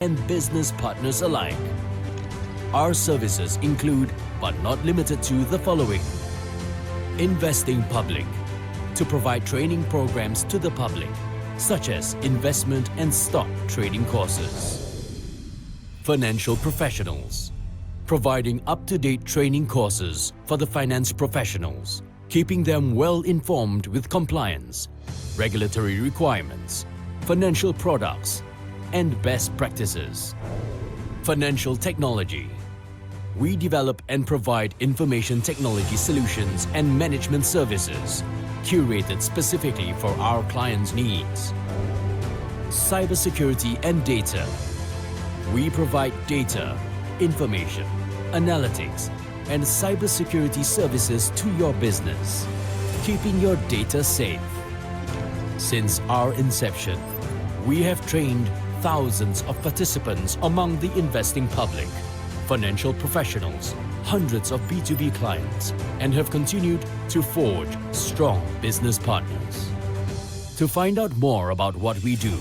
and business partners alike. Our services include, but not limited to, the following: investing public, to provide training programs to the public, such as investment and stock trading courses. Financial professionals, providing up-to-date training courses for the finance professionals, keeping them well informed with compliance, regulatory requirements, financial products, and best practices. Financial technology. We develop and provide information technology solutions and management services, curated specifically for our clients' needs. Cybersecurity and data. We provide data, information, analytics, and cybersecurity services to your business, keeping your data safe. Since our inception, we have trained thousands of participants among the investing public, financial professionals, hundreds of B2B clients, and have continued to forge strong business partners. To find out more about what we do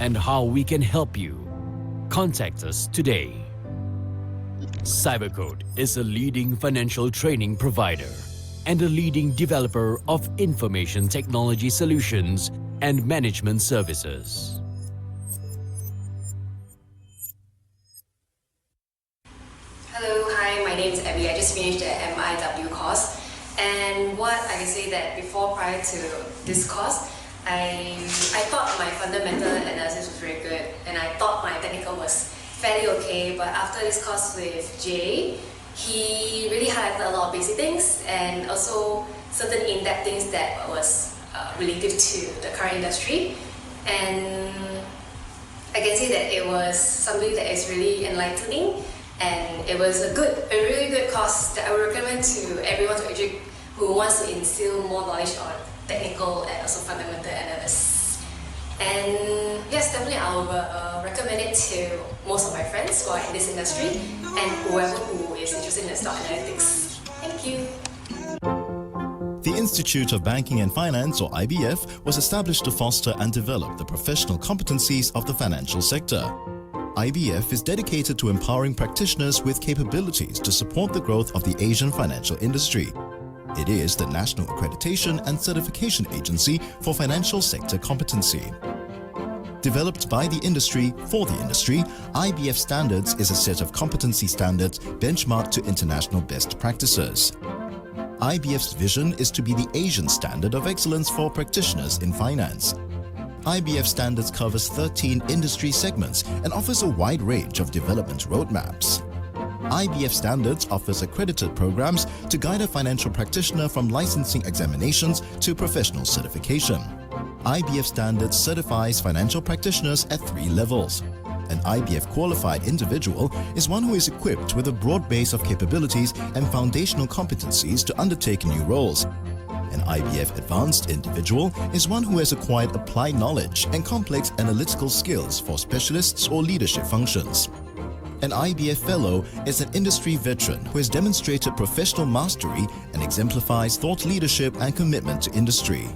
and how we can help you, contact us today. Cybercode is a leading financial training provider and a leading developer of information technology solutions and management services. Hello, hi, my name is Abby. I just finished the MIW course, and what I can say that prior to this course, I thought my fundamental analysis was very good, and I thought my technical was fairly okay. But after this course with Jay, he really highlighted a lot of basic things and also certain in-depth things that was related to the current industry. And I can say that it was something that is really enlightening. And it was a really good course that I would recommend to everyone who wants to instill more knowledge on technical and also fundamental analysis. And yes, definitely I will recommend it to most of my friends who are in this industry and whoever who is interested in stock analytics. Thank you. The Institute of Banking and Finance, or IBF, was established to foster and develop the professional competencies of the financial sector. IBF is dedicated to empowering practitioners with capabilities to support the growth of the Asian financial industry. It is the national accreditation and certification agency for financial sector competency. Developed by the industry for the industry, IBF Standards is a set of competency standards benchmarked to international best practices. IBF's vision is to be the Asian standard of excellence for practitioners in finance. IBF Standards covers 13 industry segments and offers a wide range of development roadmaps. IBF Standards offers accredited programs to guide a financial practitioner from licensing examinations to professional certification. IBF Standards certifies financial practitioners at 3 levels. An IBF qualified individual is one who is equipped with a broad base of capabilities and foundational competencies to undertake new roles. An IBF advanced individual is one who has acquired applied knowledge and complex analytical skills for specialists or leadership functions. An IBF fellow is an industry veteran who has demonstrated professional mastery and exemplifies thought leadership and commitment to industry.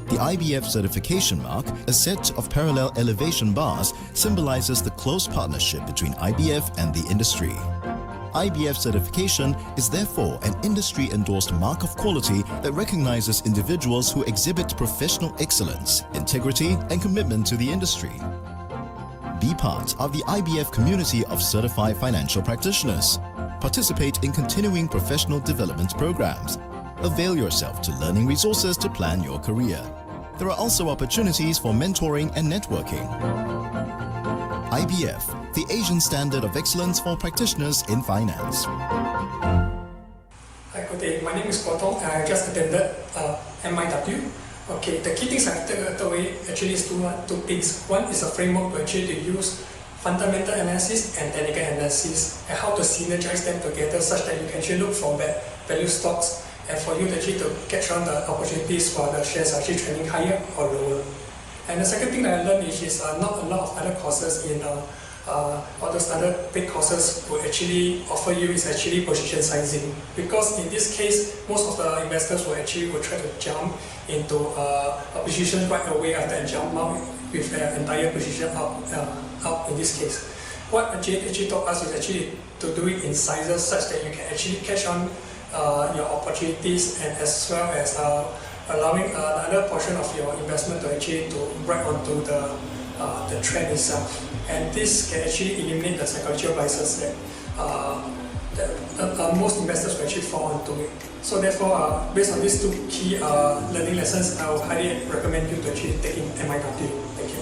The IBF certification mark, a set of parallel elevation bars, symbolizes the close partnership between IBF and the industry. IBF certification is therefore an industry-endorsed mark of quality that recognizes individuals who exhibit professional excellence, integrity, and commitment to the industry. Be part of the IBF community of certified financial practitioners. Participate in continuing professional development programs. Avail yourself to learning resources to plan your career. There are also opportunities for mentoring and networking. IBF, the Asian standard of excellence for practitioners in finance. Hi, good day. My name is Guotong. I just attended MIW. Okay, the key things I take away actually is two things. One is a framework to actually use fundamental analysis and technical analysis and how to synergize them together such that you can actually look for value stocks and for you to actually to catch on the opportunities for the shares actually trending higher or lower. And the second thing that I learned is not a lot of other courses in all those other big courses will actually offer you is actually position sizing, because in this case most of the investors will try to jump into a position right away after a jump out with their entire position up out in this case. What Jay actually taught us is actually to do it in sizes such that you can actually catch on your opportunities, and as well as allowing another portion of your investment to actually to ride onto the trend itself. And this can actually eliminate the psychological biases that most investors will actually fall onto it. So therefore, based on these two key learning lessons, I would highly recommend you to actually take in MIW. Thank you.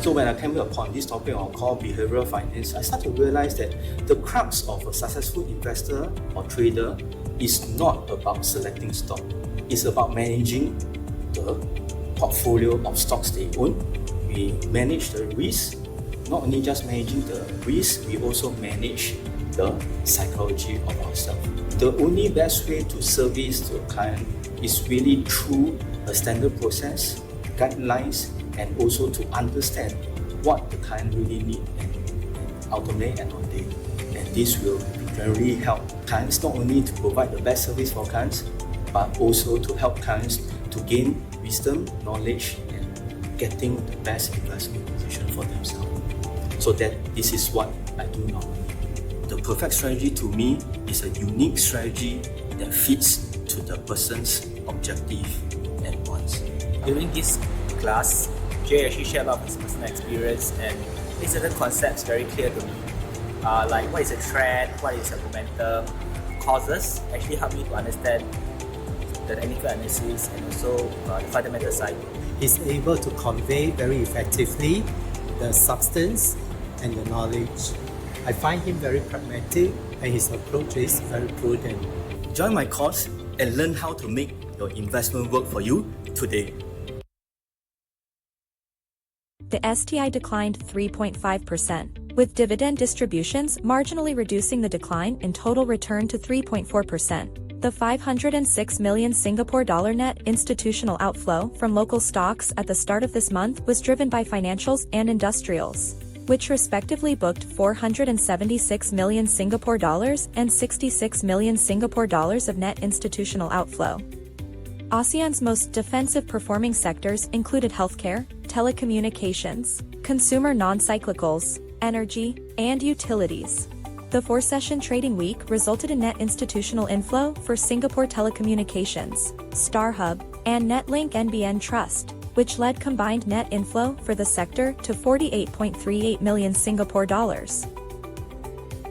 So when I came upon this topic on called behavioral finance, I started to realize that the crux of a successful investor or trader is not about selecting stock. It's about managing the portfolio of stocks they own. We manage the risk. Not only just managing the risk, we also manage the psychology of ourselves. The only best way to service to a client is really through a standard process, guidelines, and also to understand what the client really need and automate and on day. And this will generally help clients not only to provide the best service for clients, but also to help clients to gain wisdom, knowledge, and getting the best investment position for themselves. So that this is what I do normally. The perfect strategy to me is a unique strategy that fits to the person's objective and wants. During this class, Jay actually shared a lot of his personal experience and made certain concepts very clear to me. Like what is a trend, what is a momentum, causes actually help me to understand the technical analysis and also the fundamental side. He's able to convey very effectively the substance and the knowledge. I find him very pragmatic and his approach is very prudent. Join my course and learn how to make your investment work for you today. The STI declined 3.5%, with dividend distributions marginally reducing the decline in total return to 3.4%. The 506 million Singapore dollar net institutional outflow from local stocks at the start of this month was driven by financials and industrials, which respectively booked 476 million Singapore dollars and 66 million Singapore dollars of net institutional outflow. ASEAN's most defensive performing sectors included healthcare, telecommunications, consumer non-cyclicals, energy, and utilities. The four-session trading week resulted in net institutional inflow for Singapore Telecommunications, StarHub, and Netlink NBN Trust, which led combined net inflow for the sector to 48.38 million Singapore dollars.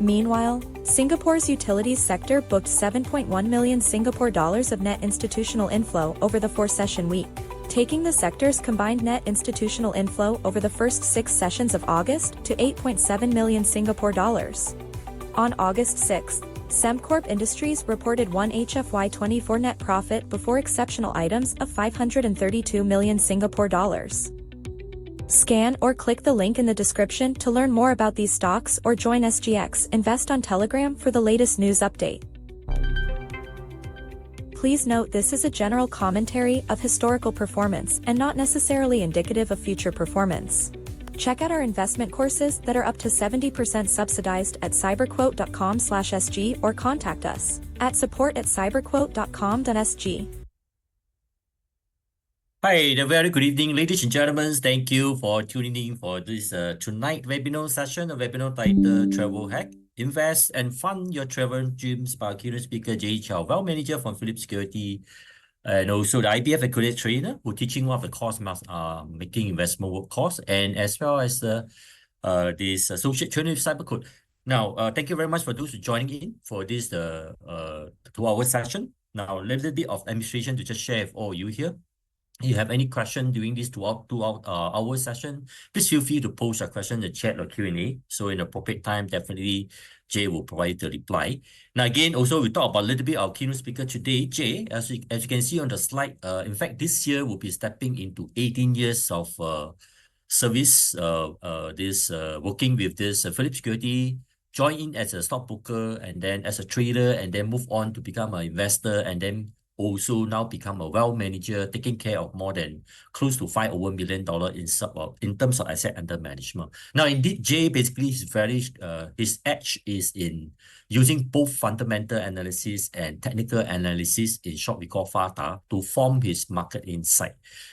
Meanwhile, Singapore's utilities sector booked 7.1 million Singapore dollars of net institutional inflow over the four-session week, taking the sector's combined net institutional inflow over the first 6 sessions of August to 8.7 million Singapore dollars. On August 6, Sembcorp Industries reported 1H FY24 net profit before exceptional items of 532 million Singapore dollars. Scan or click the link in the description to learn more about these stocks or join SGX Invest on Telegram for the latest news update. Please note this is a general commentary of historical performance and not necessarily indicative of future performance. Check out our investment courses that are up to 70% subsidized at cyberquote.com/sg or contact us at support@cyberquote.com.sg. Hi, a very good evening, ladies and gentlemen. Thank you for tuning in for this tonight webinar session, a webinar titled Travel Hack. Invest and fund your travel dreams by keynote speaker Jay Chow, wealth manager from Philips Security, and also the IBF accredited trainer who teaching one of the course making investment work course, and as well as this associate trainer with Cybercode. Now, thank you very much for those who joining in for this 2-hour session. Now, a little bit of administration to just share with all you here. If you have any question during this two-hour session, please feel free to post your question in the chat or Q&A. So in appropriate time, definitely Jay will provide the reply. Now again, also we talk about a little bit our keynote speaker today, Jay. As you can see on the slide, in fact, this year will be stepping into 18 years of service. Working with this Philips Security, join in as a stockbroker and then as a trader, and then move on to become an investor, and then also now become a wealth manager, taking care of more than close to $5 million in terms of asset under management. Now, indeed, Jay basically is his edge is in using both fundamental analysis and technical analysis, in short we call FATA, to form his market insight.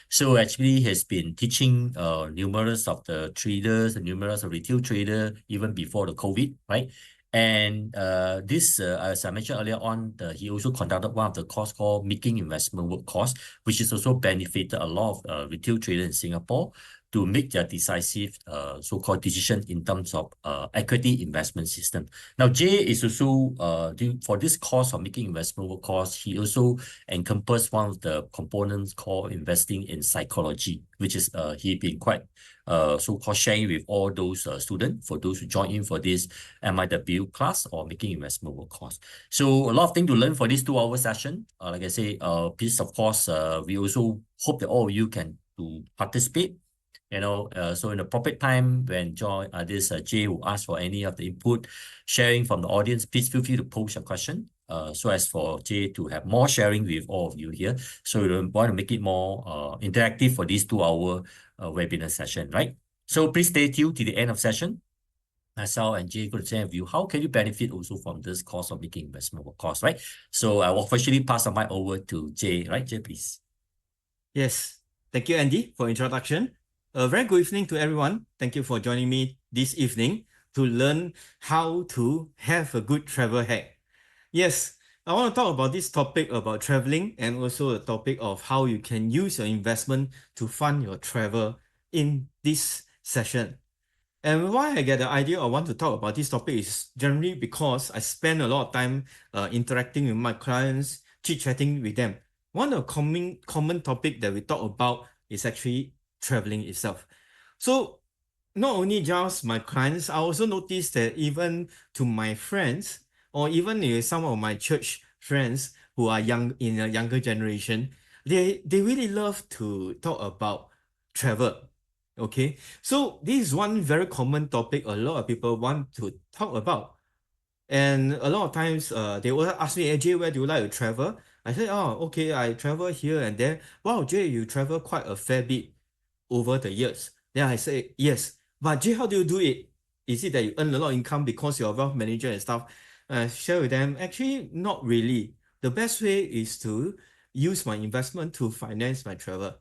So actually he has been teaching numerous of the traders and numerous of retail traders even before the COVID, right? And this, as I mentioned earlier on, he also conducted one of the course called Making Investment Work course, which has also benefited a lot of retail traders in Singapore to make their decisive so-called decision in terms of equity investment system. Now, Jay is also, for this course of Making Investment Work course, he also encompassed one of the components called investing in psychology, which is he been quite so-called sharing with all those students, for those who join in for this MIW class or Making Investment Work course. So a lot of things to learn for this 2-hour session. Like I say, please, of course, we also hope that all of you can to participate. So in the appropriate time when Jay will ask for any of the input, sharing from the audience, please feel free to post your question, so as for Jay to have more sharing with all of you here. So we want to make it more interactive for this 2-hour webinar session, right? So please stay tuned to the end of session. Myself and Jay going to share with you how can you benefit also from this course of Making Investment Work course, right? So I will officially pass the mic over to Jay, right? Jay, please. Yes, thank you, Andy, for introduction. A very good evening to everyone. Thank you for joining me this evening to learn how to have a good travel hack. Yes, I want to talk about this topic about traveling and also the topic of how you can use your investment to fund your travel in this session. And why I get the idea I want to talk about this topic is generally because I spend a lot of time interacting with my clients, chit-chatting with them. One of the common topic that we talk about is actually traveling itself. So not only just my clients, I also noticed that even to my friends, or even some of my church friends who are young in a younger generation, they really love to talk about travel. Okay, so this is one very common topic a lot of people want to talk about. And a lot of times they will ask me, hey, Jay, where do you like to travel? I said, oh, okay, I travel here and there. Wow, Jay, you travel quite a fair bit over the years. Then I say, yes, but Jay, how do you do it? Is it that you earn a lot of income because you're a wealth manager and stuff? Share with them, actually, not really. The best way is to use my investment to finance my travel.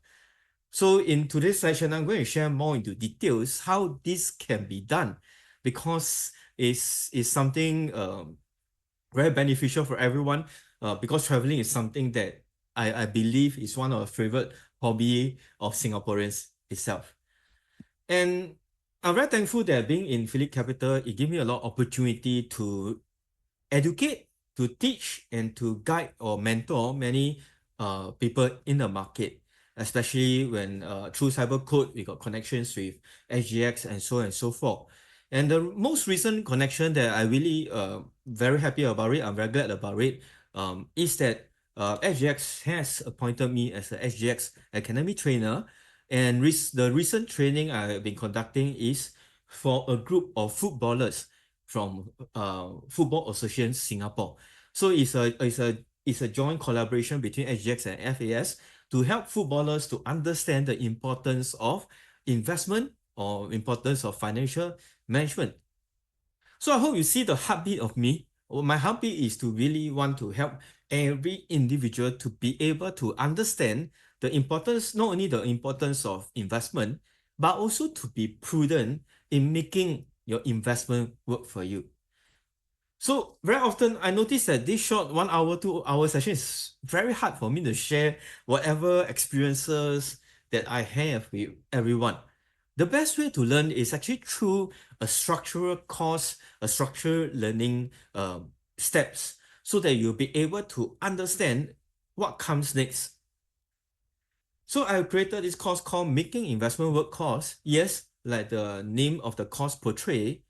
So in today's session, I'm going to share more into details how this can be done, because it's something very beneficial for everyone, because traveling is something that I believe is one of the favorite hobby of Singaporeans itself. And I'm very thankful that being in Phillip Capital, it gave me a lot of opportunity to educate, to teach, and to guide or mentor many people in the market, especially when through Cyber Code, we got connections with SGX and so on and so forth. And the most recent connection that I really very happy about it, I'm very glad about it, is that SGX has appointed me as a SGX Academy trainer. And the recent training I've been conducting is for a group of footballers from Football Association Singapore. So it's a joint collaboration between SGX and FAS to help footballers to understand the importance of investment or importance of financial management. So I hope you see the heartbeat of me. My heartbeat is to really want to help every individual to be able to understand the importance, not only the importance of investment, but also to be prudent in making your investment work for you. So very often I notice that this short 1 hour, 2 hour session is very hard for me to share whatever experiences that I have with everyone. The best way to learn is actually through a structural course, a structural learning steps, so that you'll be able to understand what comes next. So I created this course called Making Investment Work course. Yes, like the name of the course portray,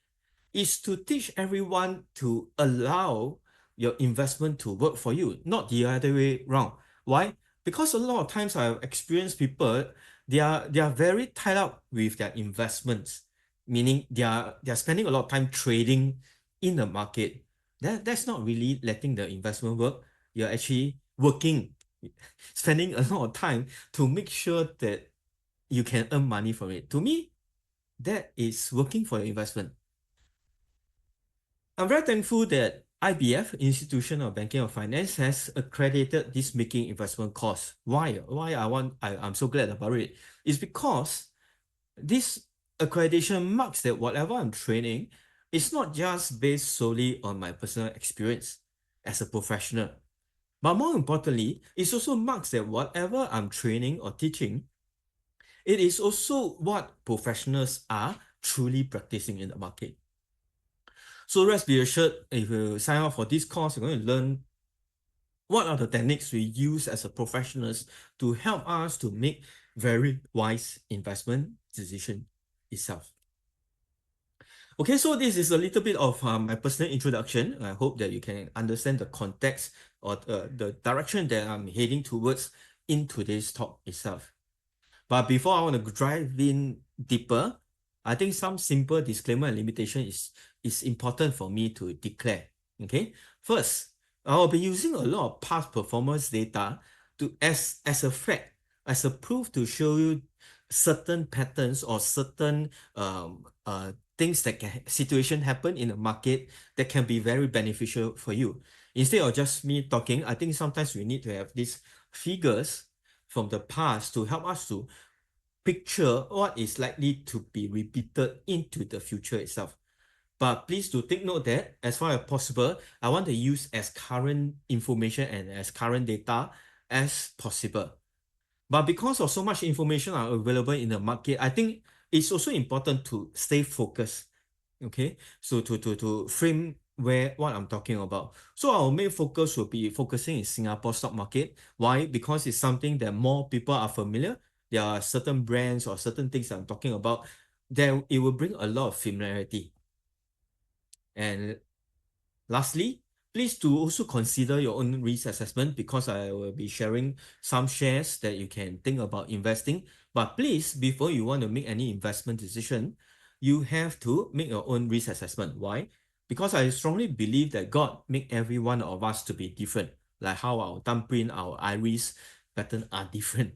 is to teach everyone to allow your investment to work for you, not the other way around. Why? Because a lot of times I've experienced people, they are very tied up with their investments, meaning they are spending a lot of time trading in the market. That's not really letting the investment work. You're actually working spending a lot of time to make sure that you can earn money from it. To me, that is working for your investment. I'm very thankful that IBF, Institution of Banking and Finance, has accredited this making investment course. Why? I'm so glad about it. It's because this accreditation marks that whatever I'm training is not just based solely on my personal experience as a professional, but more importantly, it also marks that whatever I'm training or teaching, it is also what professionals are truly practicing in the market. So rest be assured, if you sign up for this course, you're going to learn what are the techniques we use as a professionals to help us to make very wise investment decision itself. Okay, so this is a little bit of my personal introduction. I hope that you can understand the context or the direction that I'm heading towards in today's talk itself. But before I want to dive in deeper, I think some simple disclaimer and limitation is important for me to declare. Okay, first, I'll be using a lot of past performance data as a fact, as a proof to show you certain patterns or certain things that situation happen in the market that can be very beneficial for you. Instead of just me talking, I think sometimes we need to have these figures from the past to help us to picture what is likely to be repeated into the future itself. But please do take note that as far as possible, I want to use as current information and as current data as possible. But because of so much information are available in the market, I think it's also important to stay focused. Okay, so to frame what I'm talking about. So our main focus will be focusing in Singapore stock market. Why? Because it's something that more people are familiar. There are certain brands or certain things that I'm talking about, then it will bring a lot of familiarity. And lastly, please do also consider your own risk assessment because I will be sharing some shares that you can think about investing. But please, before you want to make any investment decision, you have to make your own risk assessment. Why? Because I strongly believe that God made every one of us to be different, like how our thumbprint, our iris pattern are different.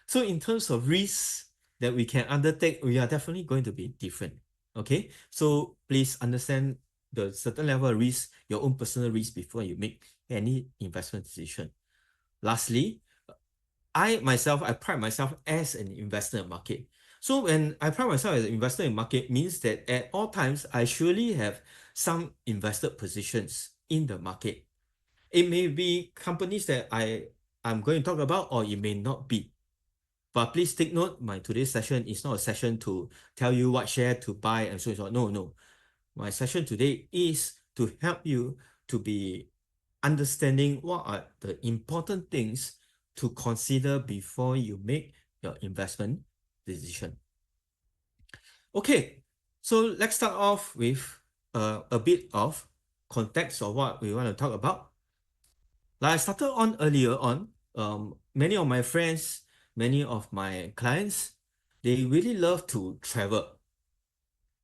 So in terms of risks that we can undertake, we are definitely going to be different. Okay, so please understand the certain level of risk, your own personal risk before you make any investment decision. Lastly, I pride myself as an investor in market. So when I pride myself as an investor in market means that at all times, I surely have some invested positions in the market. It may be companies that I'm going to talk about, or it may not be. But please take note, my today's session is not a session to tell you what share to buy and so on. No. My session today is to help you to be understanding what are the important things to consider before you make your investment decision. Okay, so let's start off with a bit of context of what we want to talk about. Like I started on earlier on, many of my friends, many of my clients, they really love to travel.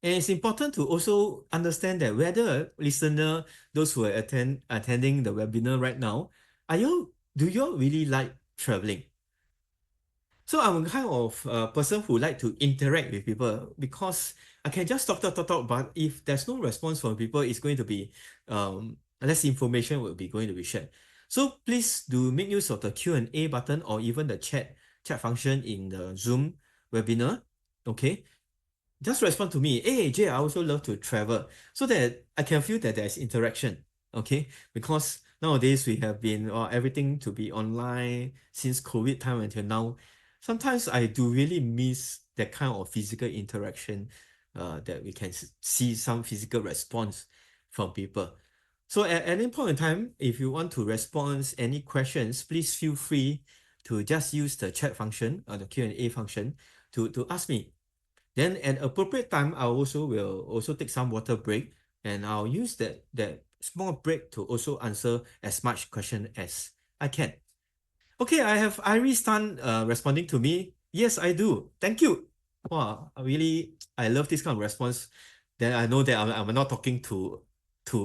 And it's important to also understand that whether listener, those who are attending the webinar right now, do you really like traveling? So I'm a kind of person who like to interact with people because I can just talk, but if there's no response from people, it's going to be less information will be going to be shared. So please do make use of the Q&A button or even the chat function in the Zoom webinar. Okay, just respond to me. Hey, Jay, I also love to travel so that I can feel that there's interaction. Okay, because nowadays we have been everything to be online since COVID time until now. Sometimes I do really miss that kind of physical interaction that we can see some physical response from people. So at any point in time, if you want to respond any questions, please feel free to just use the chat function or the Q&A function to ask me. Then at appropriate time, I will also take some water break and I'll use that small break to also answer as much question as I can. Okay, I have Iris Tan responding to me. Yes, I do. Thank you. Wow, I love this kind of response. Then I know that I'm not talking to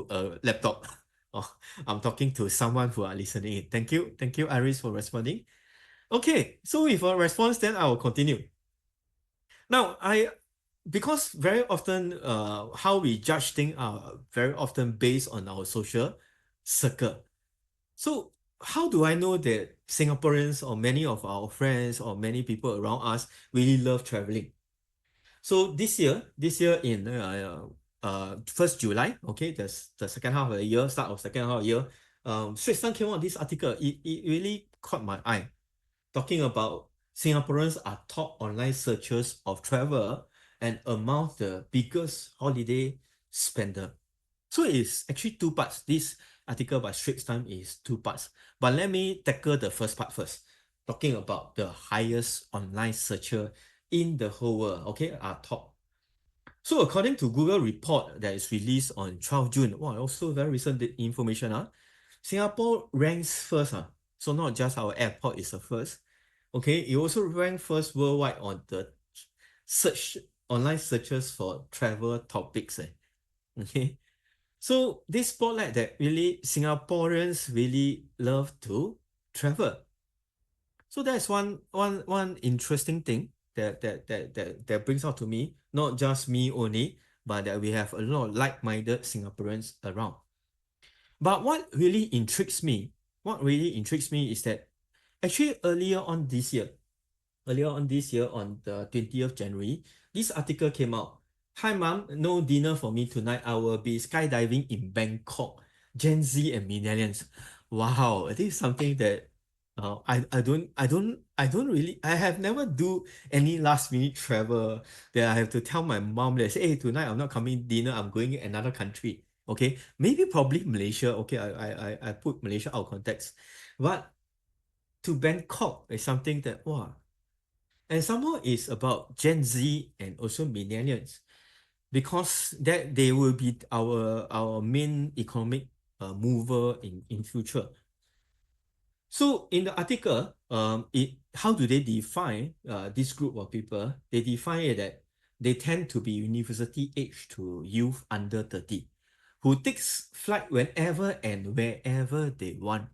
a laptop. Oh, I'm talking to someone who are listening. Thank you, Iris, for responding. Okay, so with a response, then I will continue. Now, because very often, how we judge things are very often based on our social circle. So how do I know that Singaporeans or many of our friends or many people around us really love traveling? So this year in 1st July, okay, the second half of the year, start of second half of the year, Straits Times came out with this article. It really caught my eye, talking about Singaporeans are top online searchers of travel and among the biggest holiday spender. So it's actually two parts. This article by Straits Times is two parts. But let me tackle the first part first, talking about the highest online searcher in the whole world, okay, are top. So according to Google report that is released on 12 June, wow, also very recent information, Singapore ranks first. So not just our airport is the first. Okay, it also ranked first worldwide on the search online searches for travel topics. Okay. So this spotlight that really Singaporeans really love to travel. So that's one interesting thing that brings out to me, not just me only, but that we have a lot of like-minded Singaporeans around. But what really intrigues me is that actually earlier on this year on the 20th January, this article came out. Hi mom, no dinner for me tonight. I will be skydiving in Bangkok. Gen Z and millennials. Wow, this is something that I don't really, I have never do any last minute travel that I have to tell my mom that say, hey, tonight I'm not coming dinner, I'm going another country. Okay, maybe probably Malaysia. Okay, I put Malaysia out of context. But to Bangkok is something that, wow, and somehow it's about Gen Z and also millennials because that they will be our main economic mover in future. So in the article, how do they define this group of people? They define it that they tend to be university age to youth under 30, who takes flight whenever and wherever they want.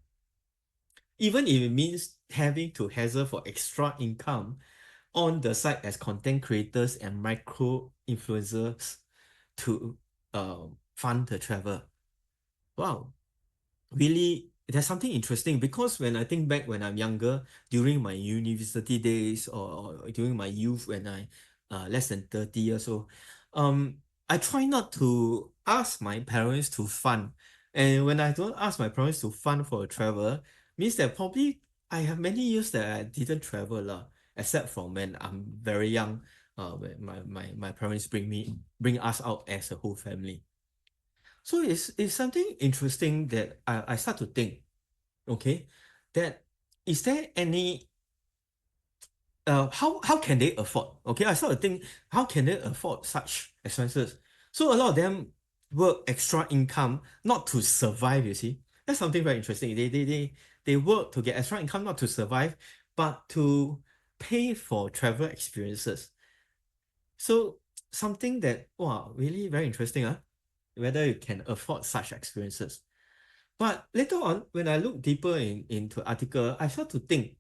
Even if it means having to hassle for extra income on the side as content creators and micro influencers to fund the travel. Wow, really, there's something interesting because when I think back when I'm younger, during my university days or during my youth when I less than 30 years old, I try not to ask my parents to fund. And when I don't ask my parents to fund for a travel, means that probably I have many years that I didn't travel except from when I'm very young, when my parents bring us out as a whole family. So it's something interesting that I start to think, okay, that is there any how can they afford? Okay, I start to think how can they afford such expenses? So a lot of them work extra income not to survive, you see. That's something very interesting. They work to get extra income not to survive, but to pay for travel experiences. So something that wow, really very interesting, whether you can afford such experiences. But later on, when I look deeper into article, I start to think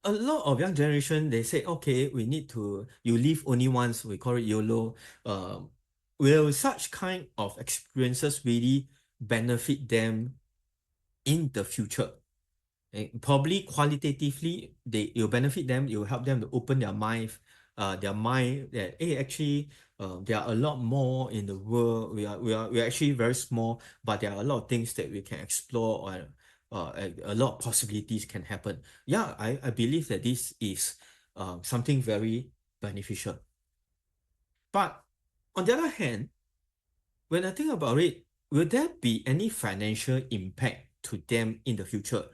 a lot of young generation, they say, okay, we need to, you live only once, we call it YOLO. Will such kind of experiences really benefit them in the future? Probably qualitatively, it will benefit them, it will help them to open their mind that, hey, actually, there are a lot more in the world. We are actually very small, but there are a lot of things that we can explore or a lot of possibilities can happen. Yeah, I believe that this is something very beneficial. But on the other hand, when I think about it, will there be any financial impact to them in the future?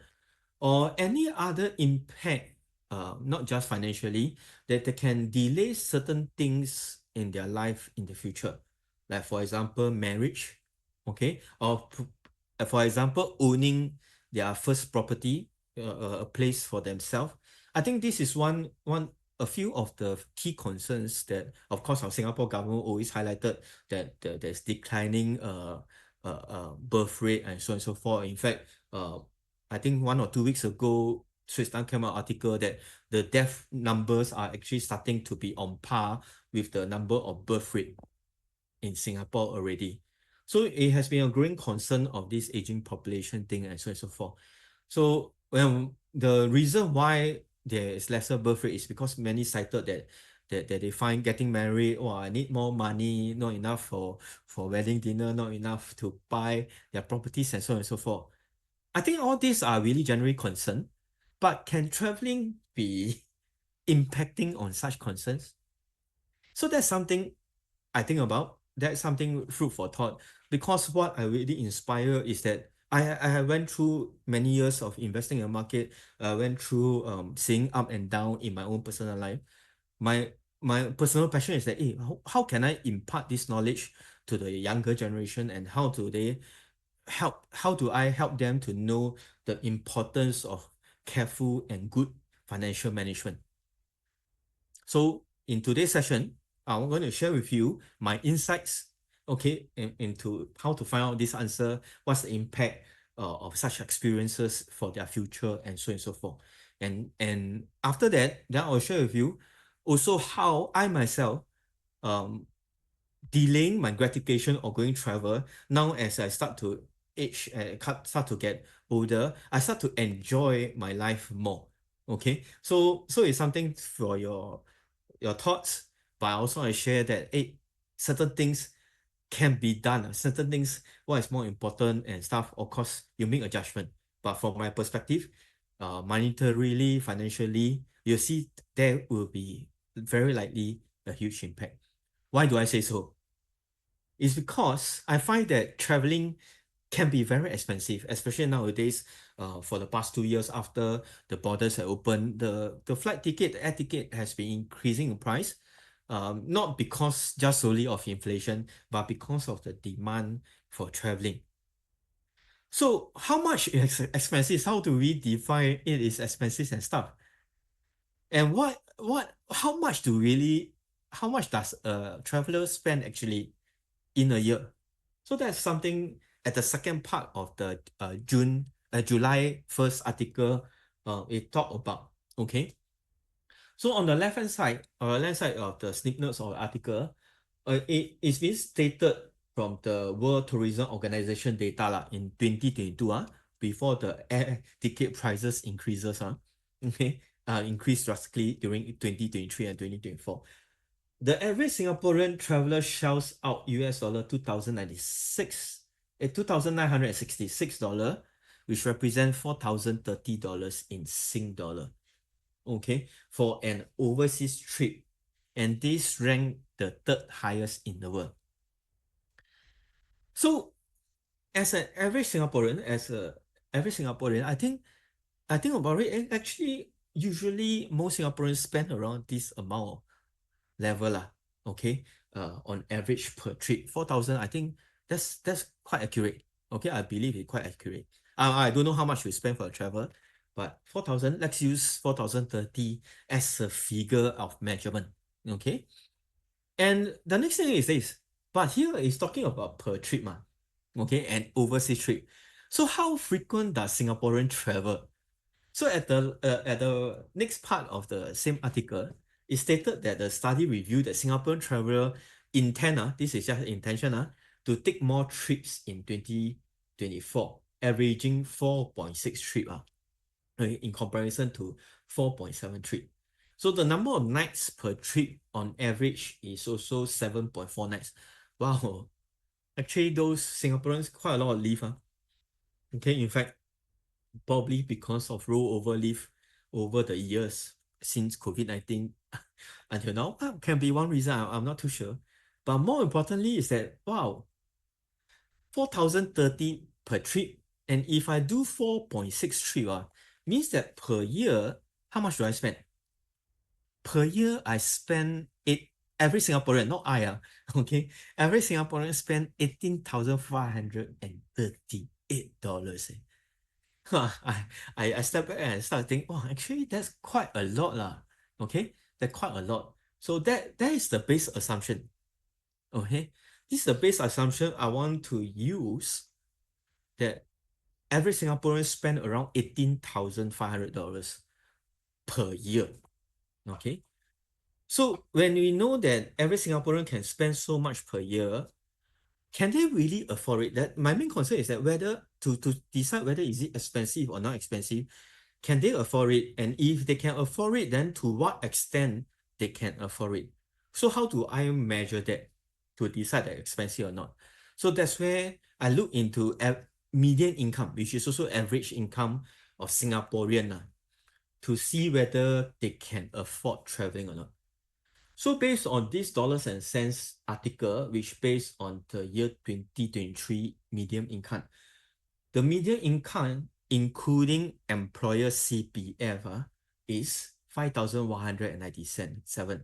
Or any other impact, not just financially, that they can delay certain things in their life in the future, like for example, marriage, okay, or for example, owning their first property, a place for themselves. I think this is a few of the key concerns that, of course, our Singapore government always highlighted that there's declining birth rate and so on and so forth. In fact, I think 1 or 2 weeks ago, Swiss Time came out article that the death numbers are actually starting to be on par with the number of birth rate in Singapore already. So it has been a growing concern of this aging population thing and so on and so forth. So the reason why there is lesser birth rate is because many cited that they find getting married, oh, I need more money, not enough for wedding dinner, not enough to buy their properties and so on and so forth. I think all these are really generally concern, but can traveling be impacting on such concerns? So that's something I think about. That's something food for thought. Because what I really inspire is that I went through many years of investing in the market. I went through seeing up and down in my own personal life. My personal passion is that how can I impart this knowledge to the younger generation, and how do I help them to know the importance of careful and good financial management? So in today's session, I'm going to share with you my insights, okay, into how to find out this answer, what's the impact of such experiences for their future, and so on and so forth. And after that, then I'll share with you also how I myself um delaying my gratification or going travel. Now as I start to age and start to get older, I start to enjoy my life more. Okay, so it's something for your thoughts, but also I share that certain things can be done. Certain things, what is more important and stuff, of course, you make a judgment. But from my perspective, monetarily, financially, you see there will be very likely a huge impact. Why do I say so? It's because I find that traveling can be very expensive, especially nowadays. For the past 2 years after the borders are open, the flight ticket, the air ticket has been increasing in price. Not because just solely of inflation, but because of the demand for traveling. So how much is expensive? How do we define it is expensive and stuff? And how much how much does a traveler spend actually in a year? So that's something at the second part of the July 1st article, it talked about. Okay. So on the left-hand side, or left side of the snip notes of the article, it is being stated from the World Tourism Organization data in 2022, before the air ticket prices increases, okay, increased drastically during 2023 and 2024. The average Singaporean traveler shells out US dollar $2,966, which represent $4,030 in Sing dollar. Okay, for an overseas trip, and this ranked the third highest in the world. So, as an average Singaporean, I think about it, and actually, usually most Singaporeans spend around this amount level okay, on average per trip. 4,000, I think that's quite accurate. Okay, I believe it's quite accurate. I don't know how much we spend for a travel, but 4,000, let's use 4,030 as a figure of measurement. Okay, and the next thing is this, but here is talking about per trip, okay, and overseas trip. So how frequent does Singaporean travel? So at the next part of the same article, it stated that the study reviewed that Singaporean traveler intend, this is just intention, to take more trips in 2024, averaging 4.6 trip in comparison to 4.7 trip. So the number of nights per trip on average is also 7.4 nights. Wow, actually those Singaporeans quite a lot of leave. Okay, in fact, probably because of rollover leave over the years since COVID-19 until now, can be one reason. I'm not too sure. But more importantly is that, wow, 4,030 per trip. And if I do 4.6 trip, means that per year, how much do I spend? Per year, I spend every Singaporean, not I, okay, every Singaporean spend $18,538. I step back and start thinking, oh, actually, that's quite a lot. Okay, that's quite a lot. So that is the base assumption. Okay, this is the base assumption I want to use, that every Singaporean spend around $18,500 per year. Okay. So when we know that every Singaporean can spend so much per year, can they really afford it? That my main concern is that whether to decide whether is it expensive or not expensive, can they afford it? And if they can afford it, then to what extent they can afford it? So how do I measure that to decide that expensive or not? So that's where I look into median income, which is also average income of Singaporean, to see whether they can afford traveling or not. So based on this dollars and cents article, which based on the year 2023 median income, the median income, including employer CPF, is 5,197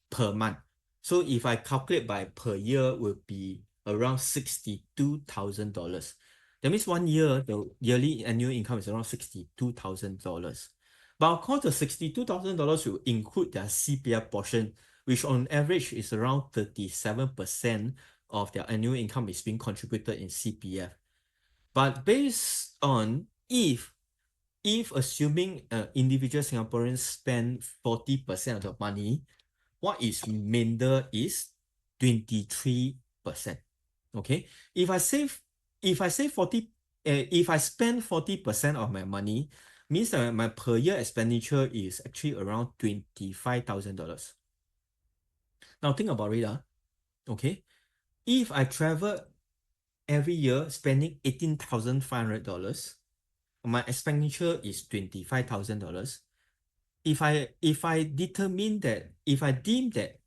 per month. So if I calculate by per year, will be around $62,000. That means 1 year, the yearly annual income is around $62,000. But of course, the $62,000 will include their CPF portion, which on average is around 37% of their annual income is being contributed in CPF. But based on if assuming individual Singaporeans spend 40% of the money, what is remainder is 23%. Okay, if I save 40, if I spend 40% of my money, means that my per year expenditure is actually around $25,000. Now think about it, okay, if I travel every year spending $18,500, my expenditure is $25,000. If I determine that, if I deem that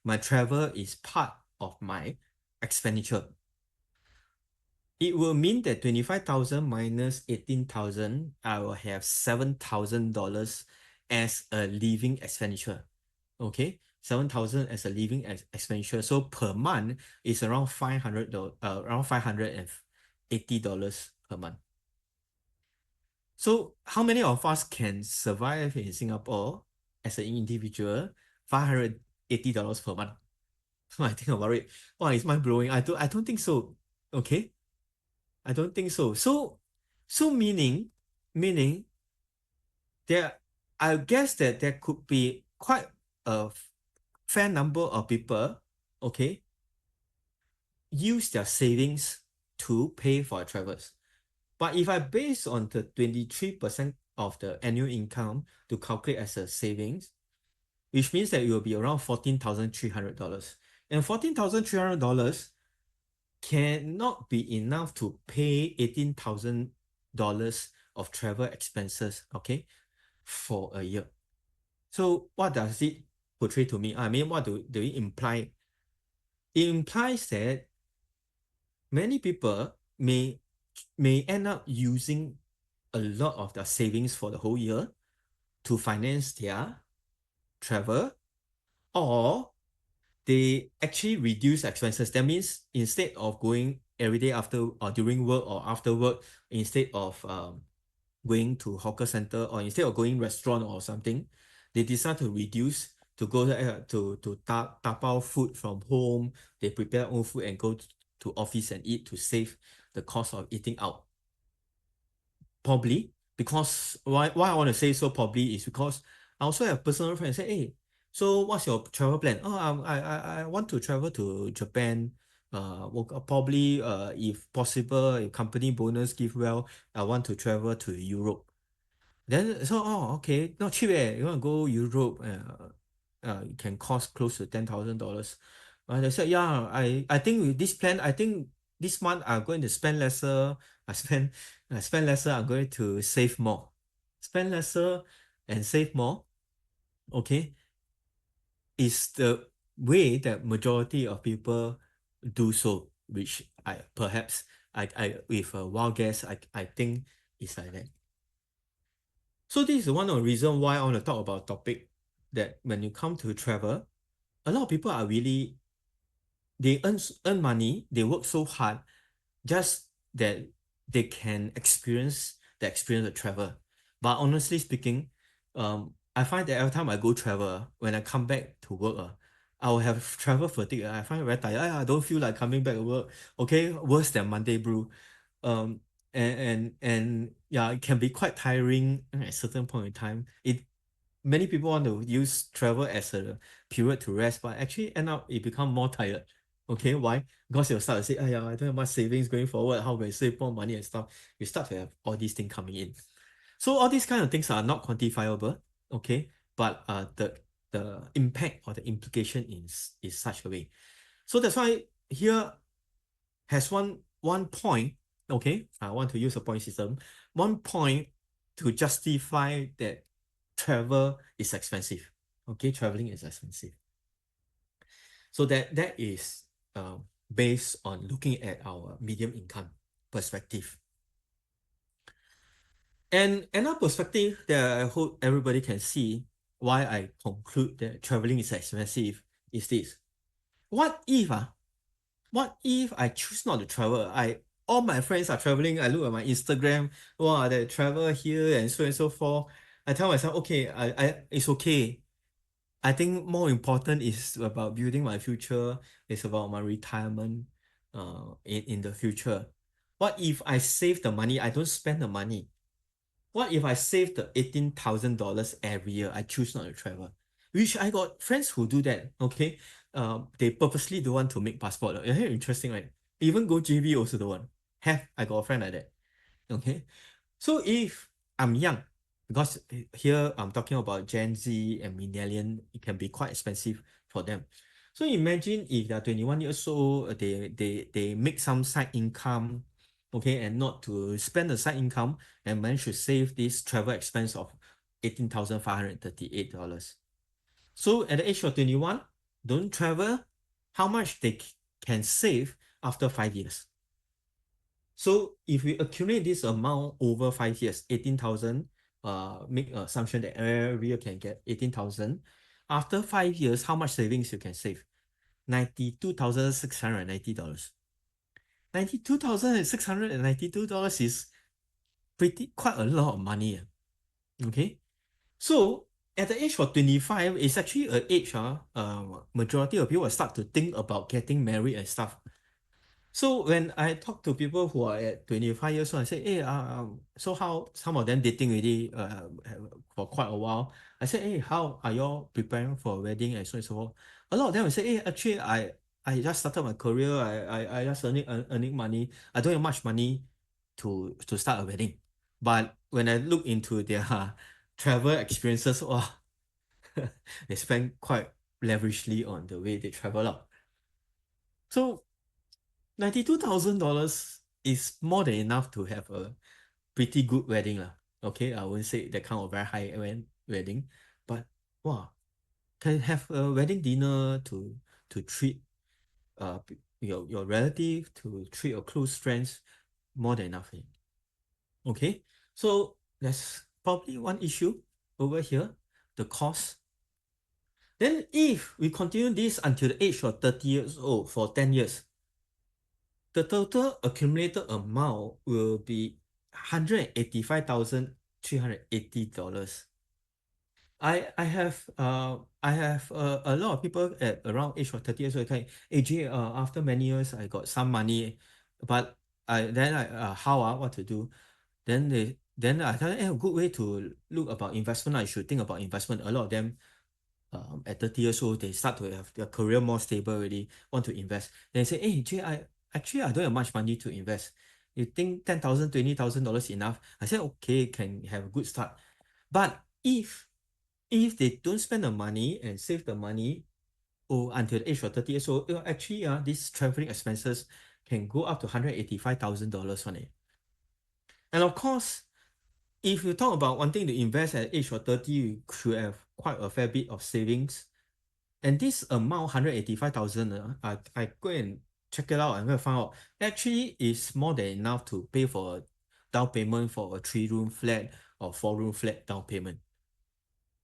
my travel is part of my expenditure, it will mean that 25,000 minus 18,000, I will have $7,000 as a living expenditure. Okay, 7,000 as a living expenditure. So per month is around $580 per month. So how many of us can survive in Singapore as an individual, $580 per month? So I think about it, wow, it's mind blowing. I don't think so. Okay, I don't think so. So meaning there, I guess that there could be quite a fair number of people, okay, use their savings to pay for travels. But if I base on the 23% of the annual income to calculate as a savings, which means that it will be around $14,300. And $14,300 cannot be enough to pay $18,000 of travel expenses, okay, for a year. So what does it portray to me? I mean, what do it imply? It implies that many people may end up using a lot of their savings for the whole year to finance their travel, or they actually reduce expenses. That means instead of going every day after or during work or after work, instead of going to hawker center or instead of going restaurant or something, they decide to reduce to go to tapao food from home. They prepare own food and go to office and eat to save the cost of eating out. Probably because why I want to say so probably is because I also have personal friends say, hey, so what's your travel plan? Oh, I want to travel to Japan. Probably if possible, if company bonus give well, I want to travel to Europe. Then so okay, not cheap you want to go Europe, it can cost close to $10,000. And I said, yeah, I think with this plan, I think this month I'm going to spend lesser. I spend lesser, I'm going to save more. Spend lesser and save more, okay, is the way that majority of people do so, which I with a wild guess, I think it's like that. So this is one of the reasons why I want to talk about a topic that when you come to travel, a lot of people are really, they earn money, they work so hard, just that they can experience the experience of travel. But honestly speaking, I find that every time I go travel, when I come back to work, I will have travel fatigue. I find it very tired. I don't feel like coming back to work. Okay, worse than Monday Blue. Um, and yeah, it can be quite tiring at a certain point in time. Many people want to use travel as a period to rest, but actually end up it become more tired. Okay, why? Because you'll start to say, I don't have much savings going forward. How can I save more money and stuff? You start to have all these things coming in. So all these kind of things are not quantifiable, okay? But the impact or the implication is such a way. So that's why here has one point, okay? I want to use a point system. One point to justify that travel is expensive. Okay, traveling is expensive. So that is based on looking at our medium income perspective. And another perspective that I hope everybody can see why I conclude that traveling is expensive is this. What if I choose not to travel? All my friends are traveling. I look at my Instagram, wow, they travel here and so forth. I tell myself, okay, it's okay. I think more important is about building my future. It's about my retirement in the future. What if I save the money? I don't spend the money. What if I save the $18,000 every year? I choose not to travel. Which I got friends who do that. Okay. They purposely don't want to make passport. Interesting, right? Even go JB also don't want. I got a friend like that. Okay. So if I'm young, because here I'm talking about Gen Z and millennial, it can be quite expensive for them. So imagine if they're 21 years old, they make some side income, okay, and not to spend the side income and manage to save this travel expense of $18,538. So at the age of 21, don't travel, how much they can save after 5 years. So if we accumulate this amount over 5 years, 18,000, make an assumption that every year can get 18,000. After 5 years, how much savings you can save? $92,690. $92,692 is quite a lot of money. Okay. So at the age of 25, it's actually an age, majority of people will start to think about getting married and stuff. So when I talk to people who are at 25 years old, I say, hey, so how some of them dating already for quite a while. I say, hey, how are y'all preparing for a wedding and so on and so forth? A lot of them will say, hey, actually, I just started my career. I just earning money. I don't have much money to start a wedding. But when I look into their travel experiences, oh, they spend quite lavishly on the way they travel out. So $92,000 is more than enough to have a pretty good wedding lah. Okay, I wouldn't say that kind of very high end wedding, but wow, can have a wedding dinner to treat your relative, to treat your close friends, more than enough. Okay, so that's probably one issue over here, the cost. Then if we continue this until the age of 30 years old for 10 years, the total accumulated amount will be $185,380. I have a lot of people at around age of 30 years old kind, AJ, after many years I got some money, but what to do? Then I tell them, a good way to look about investment, I should think about investment. A lot of them at 30 years old, they start to have their career more stable already, want to invest. Then say, hey, Jay, I don't have much money to invest. You think $10,000, $20,000 enough? I said, okay, can have a good start. But if they don't spend the money and save the money until the age of 30 years old, actually, these traveling expenses can go up to $185,000 on it. And of course, if you talk about wanting to invest at age of 30, you should have quite a fair bit of savings. And this amount, 185,000, I go and check it out and find out actually is more than enough to pay for a down payment for a 3-room flat or 4-room flat down payment.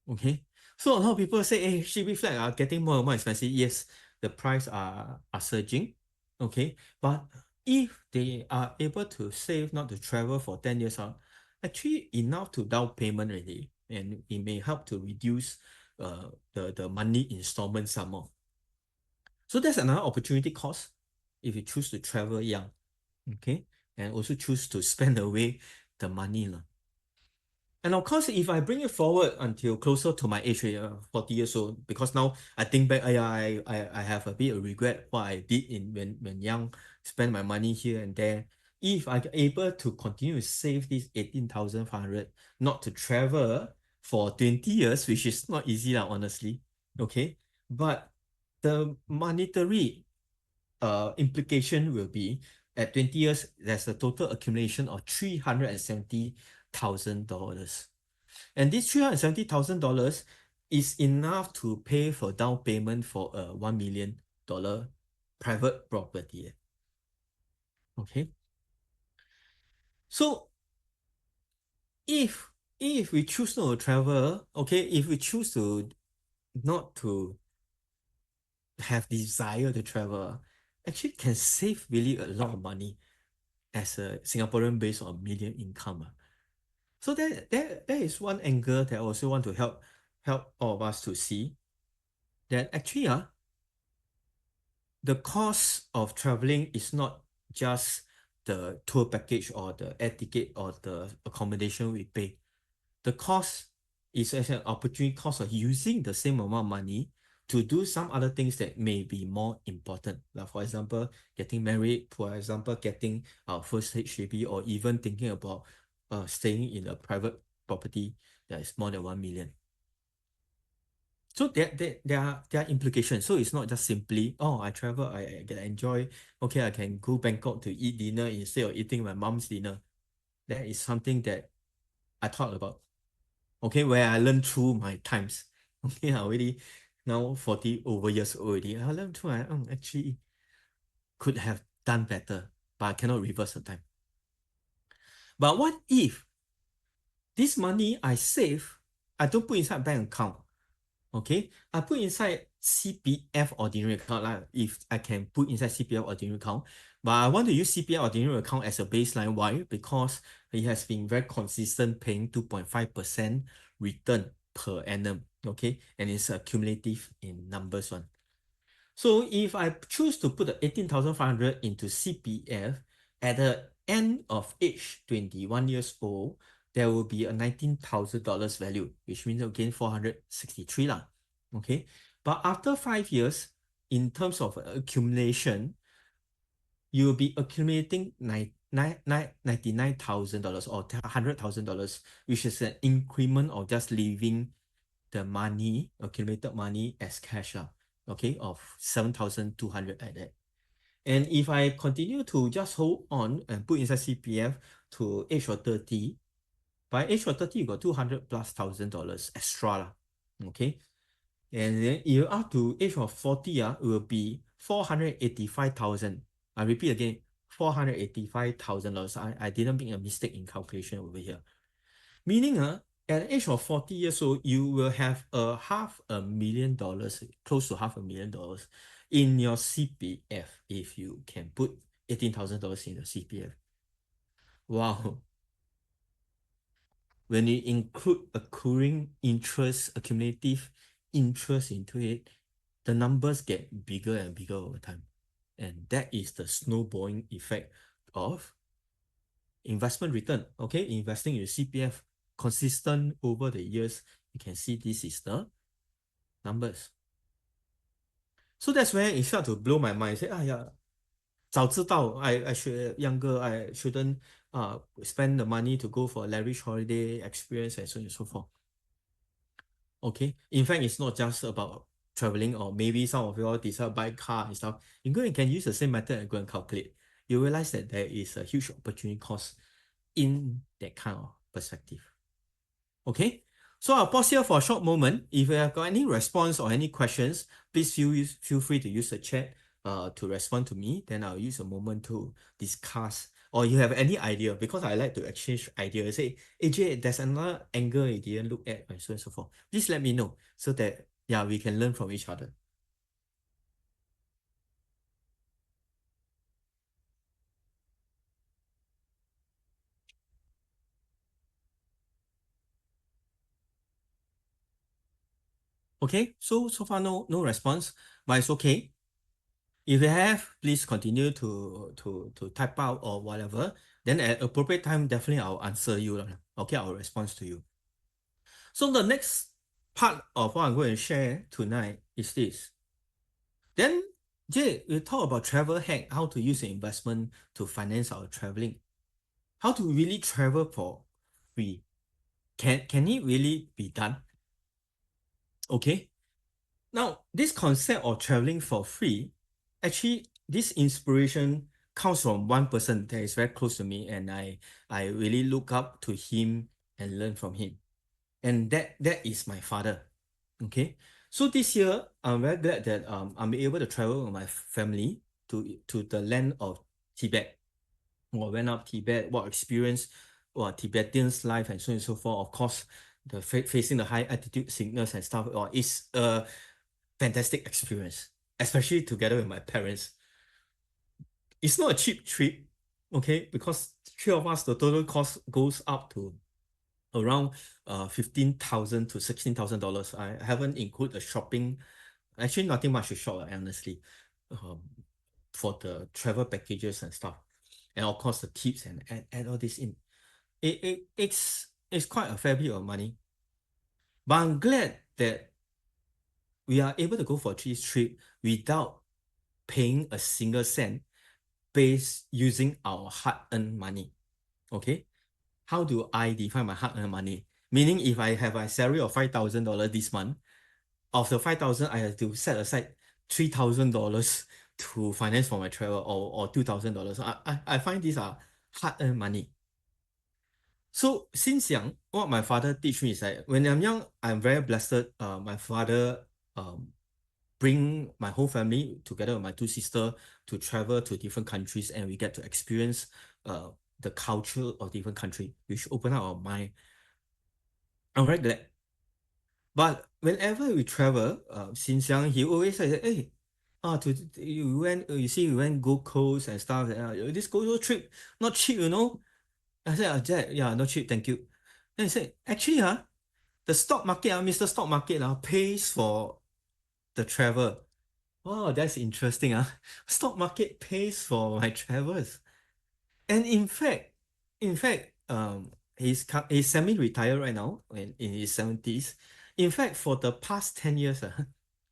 Okay, so a lot of people say, hey, HDB flat are getting more and more expensive. Yes, the price are surging. Okay, but if they are able to save not to travel for 10 years, actually enough to down payment already, and it may help to reduce the monthly installment some more. So that's another opportunity cost if you choose to travel young, okay, and also choose to spend away the money. And of course, if I bring it forward until closer to my age, 40 years old, because now I think back, I have a bit of regret what I did when young, spend my money here and there. If I'm able to continue to save this 18,500, not to travel for 20 years, which is not easy, honestly, okay? But the monetary implication will be at 20 years, there's a total accumulation of $370,000. And this $370,000 is enough to pay for down payment for a $1 million private property. Okay. So if we choose not to travel, okay, if we choose to not to have desire to travel, actually can save really a lot of money as a Singaporean based on median income. So that is one angle that I also want to help all of us to see that actually the cost of traveling is not just the tour package or the air ticket or the accommodation we pay. The cost is as an opportunity cost of using the same amount of money to do some other things that may be more important. Like for example, getting married, for example, getting our first HDB, or even thinking about staying in a private property that is more than 1 million. So there are implications. So it's not just simply, oh, I travel, I can enjoy, okay, I can go Bangkok to eat dinner instead of eating my mom's dinner. That is something that I thought about. Okay, where I learned through my times. Okay, I already now 40 over years old already. I learned through, I actually could have done better, but I cannot reverse the time. But what if this money I save, I don't put inside bank account? Okay, I put inside CPF ordinary account if I can put inside CPF ordinary account. But I want to use CPF ordinary account as a baseline. Why? Because it has been very consistent paying 2.5% return per annum. Okay, and it's cumulative in numbers one. So if I choose to put the 18,500 into CPF at the end of age 21 years old, there will be a $19,000 value, which means again 463 lah. Okay, but after 5 years, in terms of accumulation, you will be accumulating $99,000 or $100,000, which is an increment of just leaving the money, accumulated money as cash, okay, of 7,200 like that. And if I continue to just hold on and put inside CPF to age of 30, by age of 30, you got 200 plus $1,000 extra, okay? And then if up to age of 40, it will be 485,000. I repeat again, $485,000. I didn't make a mistake in calculation over here. Meaning, at the age of 40 years old, you will have $500,000, close to $500,000 in your CPF if you can put $18,000 in the CPF. Wow. When you include accruing interest, accumulative interest into it, the numbers get bigger and bigger over time. And that is the snowballing effect of investment return. Okay, investing in your CPF consistent over the years, you can see this is the numbers. So that's where it started to blow my mind. I say, yeah, 早知道 I should younger, I shouldn't spend the money to go for a lavish holiday experience and so on and so forth. Okay, in fact, it's not just about traveling, or maybe some of you all decide to buy car and stuff. You can use the same method and go and calculate. You realize that there is a huge opportunity cost in that kind of perspective. Okay, so I'll pause here for a short moment. If you have got any response or any questions, please feel free to use the chat to respond to me. Then I'll use a moment to discuss. Or you have any idea, because I like to exchange ideas. Say, AJ, there's another angle you didn't look at, and so on and so forth. Please let me know so that we can learn from each other. Okay, so far no response, but it's okay. If you have, please continue to type out or whatever. Then at appropriate time, definitely I'll answer you. Okay, I'll respond to you. So the next part of what I'm going to share tonight is this. Then, Jay, we talk about travel hack, how to use the investment to finance our traveling. How to really travel for free. Can it really be done? Okay. Now, this concept of traveling for free, actually, this inspiration comes from one person that is very close to me, and I really look up to him and learn from him. And that is my father. Okay. So this year, I'm very glad that I'm able to travel with my family to the land of Tibet. Or went up Tibet, what experience Tibetans' life and so on and so forth. Of course, the facing the high altitude sickness and stuff is a fantastic experience, especially together with my parents. It's not a cheap trip, okay, because three of us, the total cost goes up to around $15,000 to $16,000. I haven't included the shopping. Actually, nothing much to shop, honestly, um, for the travel packages and stuff, and of course the tips and add all this in. It's quite a fair bit of money, but I'm glad that we are able to go for this trip without paying a single cent, based using our hard-earned money. Okay, how do I define my hard-earned money? Meaning, if I have a salary of $5,000 this month, of the 5,000, I have to set aside $3,000 to finance for my travel, or $2,000. I find these are hard-earned money. So since young, what my father teach me is that when I'm young, I'm very blessed. My father bring my whole family together with my two sisters to travel to different countries, and we get to experience the culture of different country, which open up our mind. I'm very glad. But whenever we travel, since young, he always says, "Hey, you went, you see, you went Gold Coast and stuff. This Gold Coast trip not cheap, you know." I said, Jack, yeah, not cheap, thank you. Then he said, actually, the stock market, Mr. Stock Market, pays for the travel. Wow, that's interesting. Stock market pays for my travels. And in fact, he's semi-retired right now, in his 70s. In fact, for the past 10 years,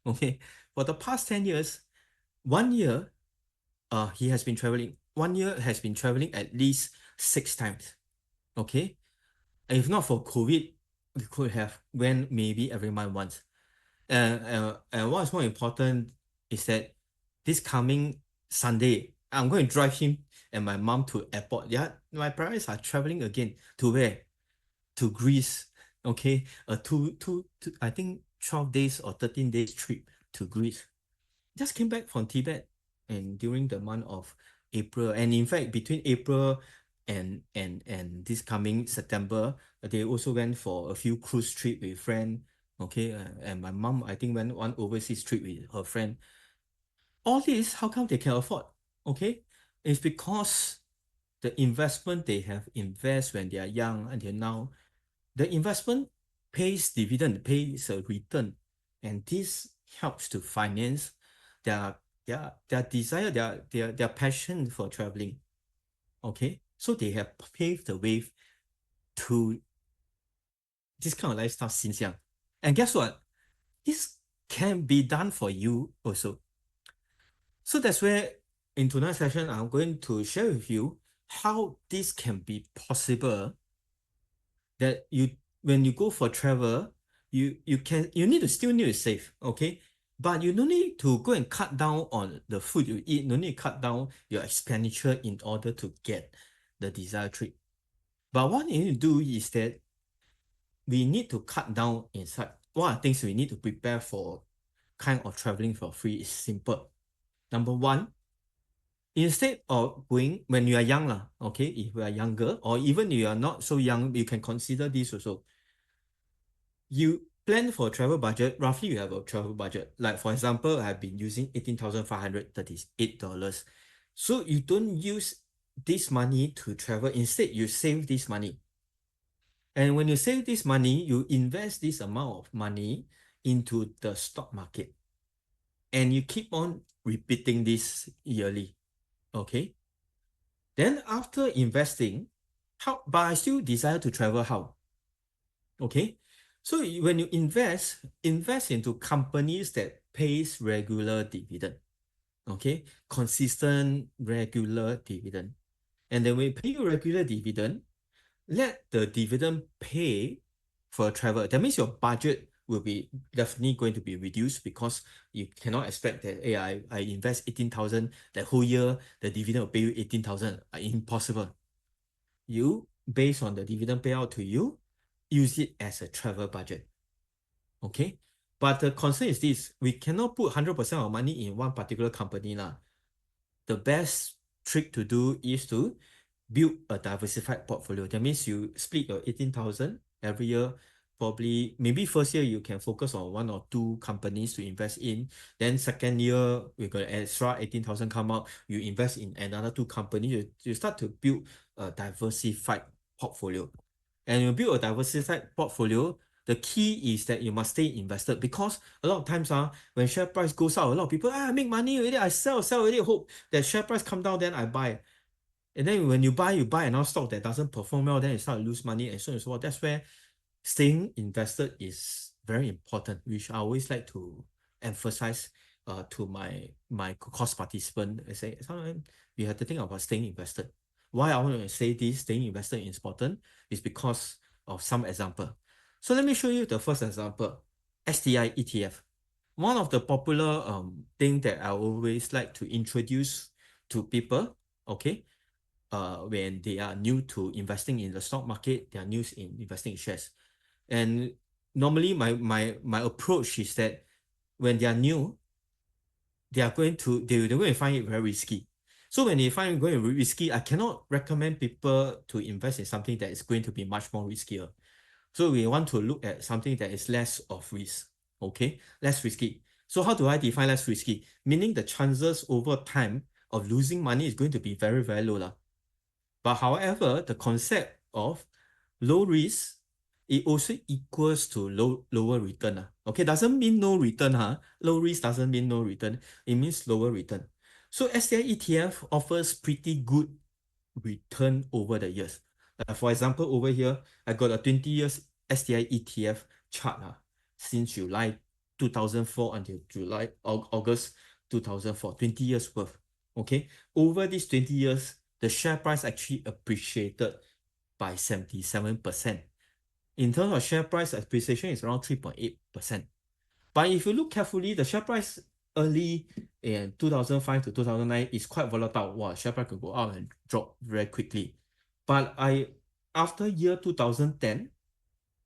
okay, for the past 10 years, 1 year, he has been traveling. 1 year has been traveling at least 6 times. Okay, if not for COVID, we could have went maybe every month once. And what's more important is that this coming Sunday, I'm going to drive him and my mom to airport. Yeah, my parents are traveling again. To where? To Greece. Okay, I think 12 days or 13 days trip to Greece. Just came back from Tibet, and during the month of April, and in fact between April and this coming September, they also went for a few cruise trip with friend. Okay, and my mom, I think, went one overseas trip with her friend. All this, how come they can afford? Okay, it's because the investment they have invest when they are young until now, the investment pays dividend, pays a return, and this helps to finance their desire, their passion for traveling. Okay, so they have paved the way to this kind of lifestyle since young. And guess what? This can be done for you also. So that's where in tonight's session, I'm going to share with you how this can be possible, that you, when you go for travel, you still need to save, okay? But you don't need to go and cut down on the food you eat. No need to cut down your expenditure in order to get the desired trip. But what you need to do is that we need to cut down inside. What are things we need to prepare for kind of traveling for free is simple. Number one, instead of going when you are young, okay, if you are younger, or even if you are not so young, you can consider this also. You plan for a travel budget, roughly you have a travel budget. Like for example, I've been using $18,538. So you don't use this money to travel. Instead, you save this money. And when you save this money, you invest this amount of money into the stock market. and you keep on repeating this yearly. Okay. Then after investing, but I still desire to travel how? Okay. So when you invest into companies that pays regular dividend. Okay. Consistent regular dividend. And then when you pay regular dividend, let the dividend pay for travel. That means your budget will be definitely going to be reduced because you cannot expect that, hey, I invest 18,000 that whole year, the dividend will pay you 18,000. Impossible. You, based on the dividend payout to you, use it as a travel budget. Okay? But the concern is this, we cannot put 100% of money in one particular company now. The best trick to do is to build a diversified portfolio. That means you split your 18,000 every year. Probably, maybe first year you can focus on one or two companies to invest in. Then second year, we got extra 18,000 come out. You invest in another two companies. You start to build a diversified portfolio. And you build a diversified portfolio, the key is that you must stay invested because a lot of times when share price goes up, a lot of people, I make money already, I sell already, hope that share price come down, then I buy. And then when you buy another stock that doesn't perform well, then you start to lose money and so on and so forth. That's where staying invested is very important, which I always like to emphasize to my course participant. I say sometimes you have to think about staying invested. Why I want to say this staying invested is important is because of some example. So let me show you the first example, STI ETF. One of the popular thing that I always like to introduce to people, okay, when they are new to investing in the stock market, they are new in investing in shares. And normally my approach is that when they are new, they're going to find it very risky. So when they find it going to be risky, I cannot recommend people to invest in something that is going to be much more riskier. So we want to look at something that is less of risk, okay? Less risky. So how do I define less risky? Meaning the chances over time of losing money is going to be very, very low. But however, the concept of low risk, it also equals to lower return. Okay, doesn't mean no return. Low risk doesn't mean no return. It means lower return. So STI ETF offers pretty good return over the years. For example, over here, I got a 20 years STI ETF chart since July 2004 until August 2004, 20 years worth. Okay, over these 20 years, the share price actually appreciated by 77%. In terms of share price appreciation, it's around 3.8%. But if you look carefully, the share price early in 2005 to 2009 is quite volatile. Wow, share price could go up and drop very quickly. But after year 2010,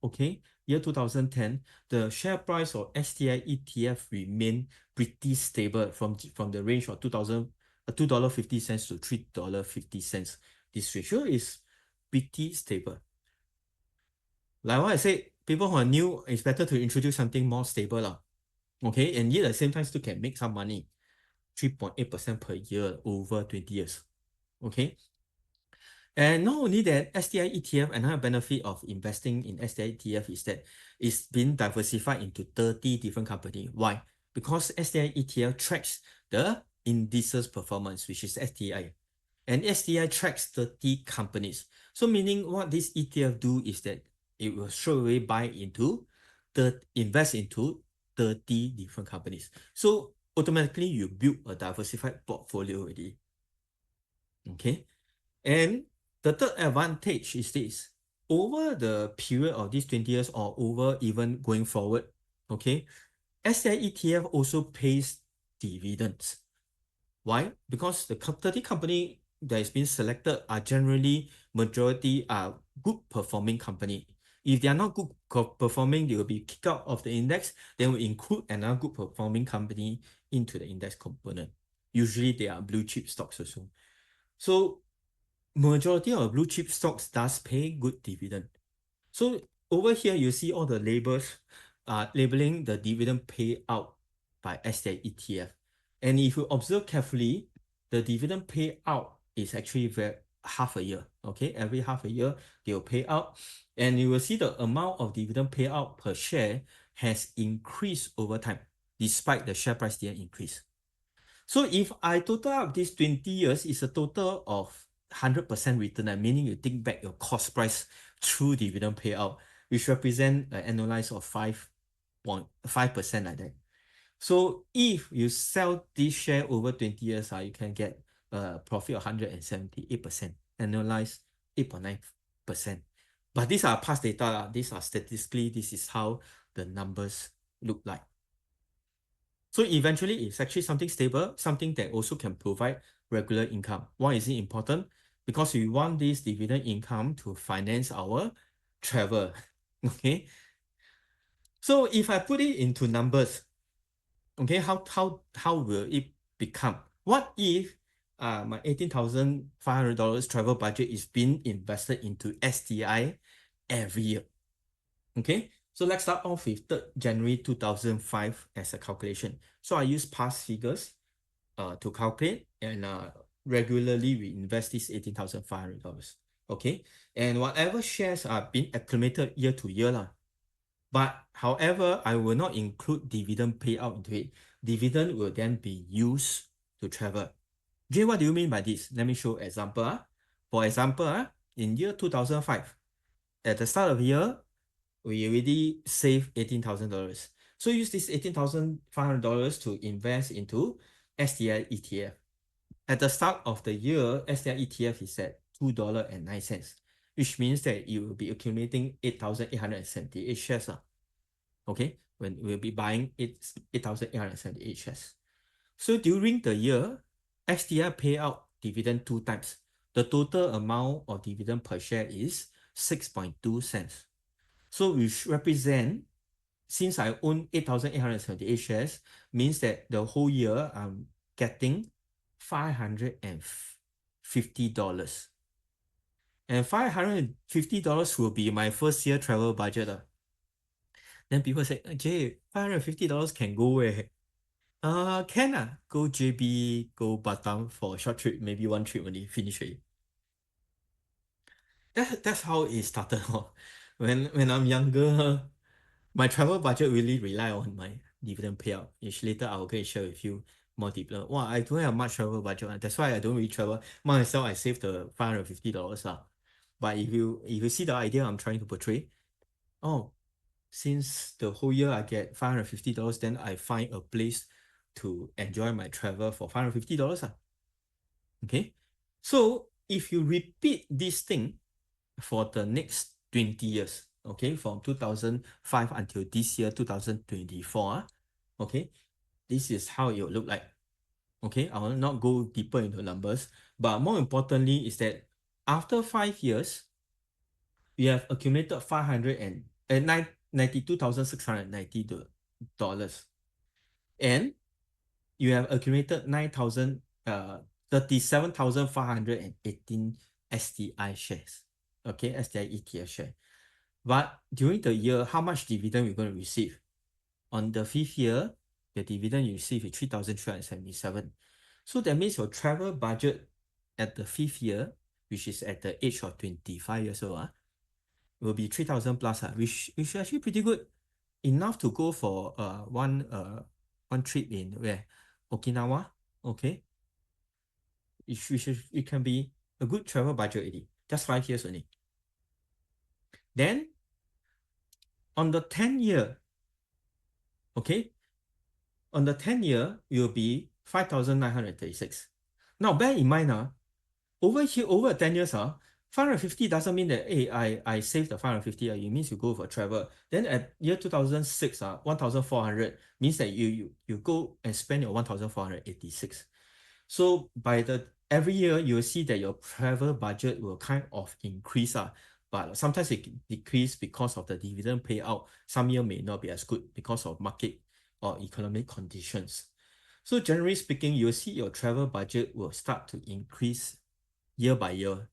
okay, year 2010, the share price of STI ETF remained pretty stable from the range of $2.50 to $3.50. This ratio is pretty stable. Like what I said, people who are new, it's better to introduce something more stable. Okay, and yet at the same time still can make some money. 3.8% per year over 20 years. Okay. And not only that, STI ETF, another benefit of investing in STI ETF is that it's been diversified into 30 different companies. Why? Because STI ETF tracks the indices performance, which is STI. And STI tracks 30 companies. So meaning what this ETF do is that it will straight away invest into 30 different companies. So automatically you build a diversified portfolio already. Okay. And the third advantage is this. Over the period of these 20 years or over even going forward, okay, STI ETF also pays dividends. Why? Because the 30 company that has been selected are generally, majority are good performing company. If they are not good performing, they will be kicked out of the index. Then we include another good performing company into the index component. Usually they are blue chip stocks also. So majority of blue chip stocks does pay good dividend. So over here, you see all the labels labeling the dividend payout by STI ETF. And if you observe carefully, the dividend payout is actually half a year. Okay, every half a year they will pay out, and you will see the amount of dividend payout per share has increased over time. despite the share price didn't increase. So if I total up these 20 years, it's a total of 100% return, meaning you think back your cost price through dividend payout, which represent an annualized of 5.5% like that. So if you sell this share over 20 years, you can get a profit of 178%, annualized 8.9%. But these are past data, these are statistically, this is how the numbers look like. So eventually it's actually something stable, something that also can provide regular income. Why is it important? Because we want this dividend income to finance our travel. Okay. So if I put it into numbers, okay, how will it become? What if my $18,500 travel budget is being invested into STI every year? Okay, so let's start off with 3rd January 2005 as a calculation. So I use past figures to calculate, and regularly we invest this $18,500. Okay, and whatever shares are being accumulated year to year. But however, I will not include dividend payout into it. Dividend will then be used to travel. Jay, what do you mean by this? Let me show example. For example, in year 2005, at the start of the year, we already saved $18,000. So use this $18,500 to invest into STI ETF. At the start of the year, STI ETF is at $2.09, which means that you will be accumulating 8,878 shares. Okay, when we'll be buying 8,878 shares. So during the year, STI pay out dividend 2 times. The total amount of dividend per share is 6.2 cents. So which represent, since I own 8,878 shares, means that the whole year I'm getting $550. And $550 will be my first year travel budget. Then people say, Jay, $550 can go where? Can go JB, go Batam for a short trip, maybe one trip only, finish it. That's how it started. When I'm younger, my travel budget really rely on my dividend payout, which later I'll go and share with you more deeply. Wow, I don't have much travel budget. That's why I don't really travel. Myself, I saved the $550. But if you see the idea I'm trying to portray, since the whole year I get $550, then I find a place to enjoy my travel for $550. Okay, so if you repeat this thing for the next 20 years, okay, from 2005 until this year, 2024, okay, this is how it will look like. Okay, I will not go deeper into numbers, but more importantly is that after 5 years, we have accumulated $92,690, and you have accumulated 37,518 STI shares. Okay, STI ETF share. But during the year, how much dividend we're going to receive? On the 5th year, the dividend you receive is 3,377. So that means your travel budget at the 5th year, which is at the age of 25 years old, will be 3,000 plus, which is actually pretty good. Enough to go for one trip in where? Okinawa, okay? It can be a good travel budget already. Just 5 years only. Then, on the 10th year, okay? On the 10th year, it will be 5,936. Now, bear in mind, over here, over 10 years, 550 doesn't mean that, hey, I saved the 550, it means you go for travel. Then at year 2006, 1,400 means that you go and spend your 1,486. So by every year, you will see that your travel budget will kind of increase, but sometimes it decrease because of the dividend payout. Some year may not be as good because of market or economic conditions. So generally speaking, you'll see your travel budget will start to increase year by year,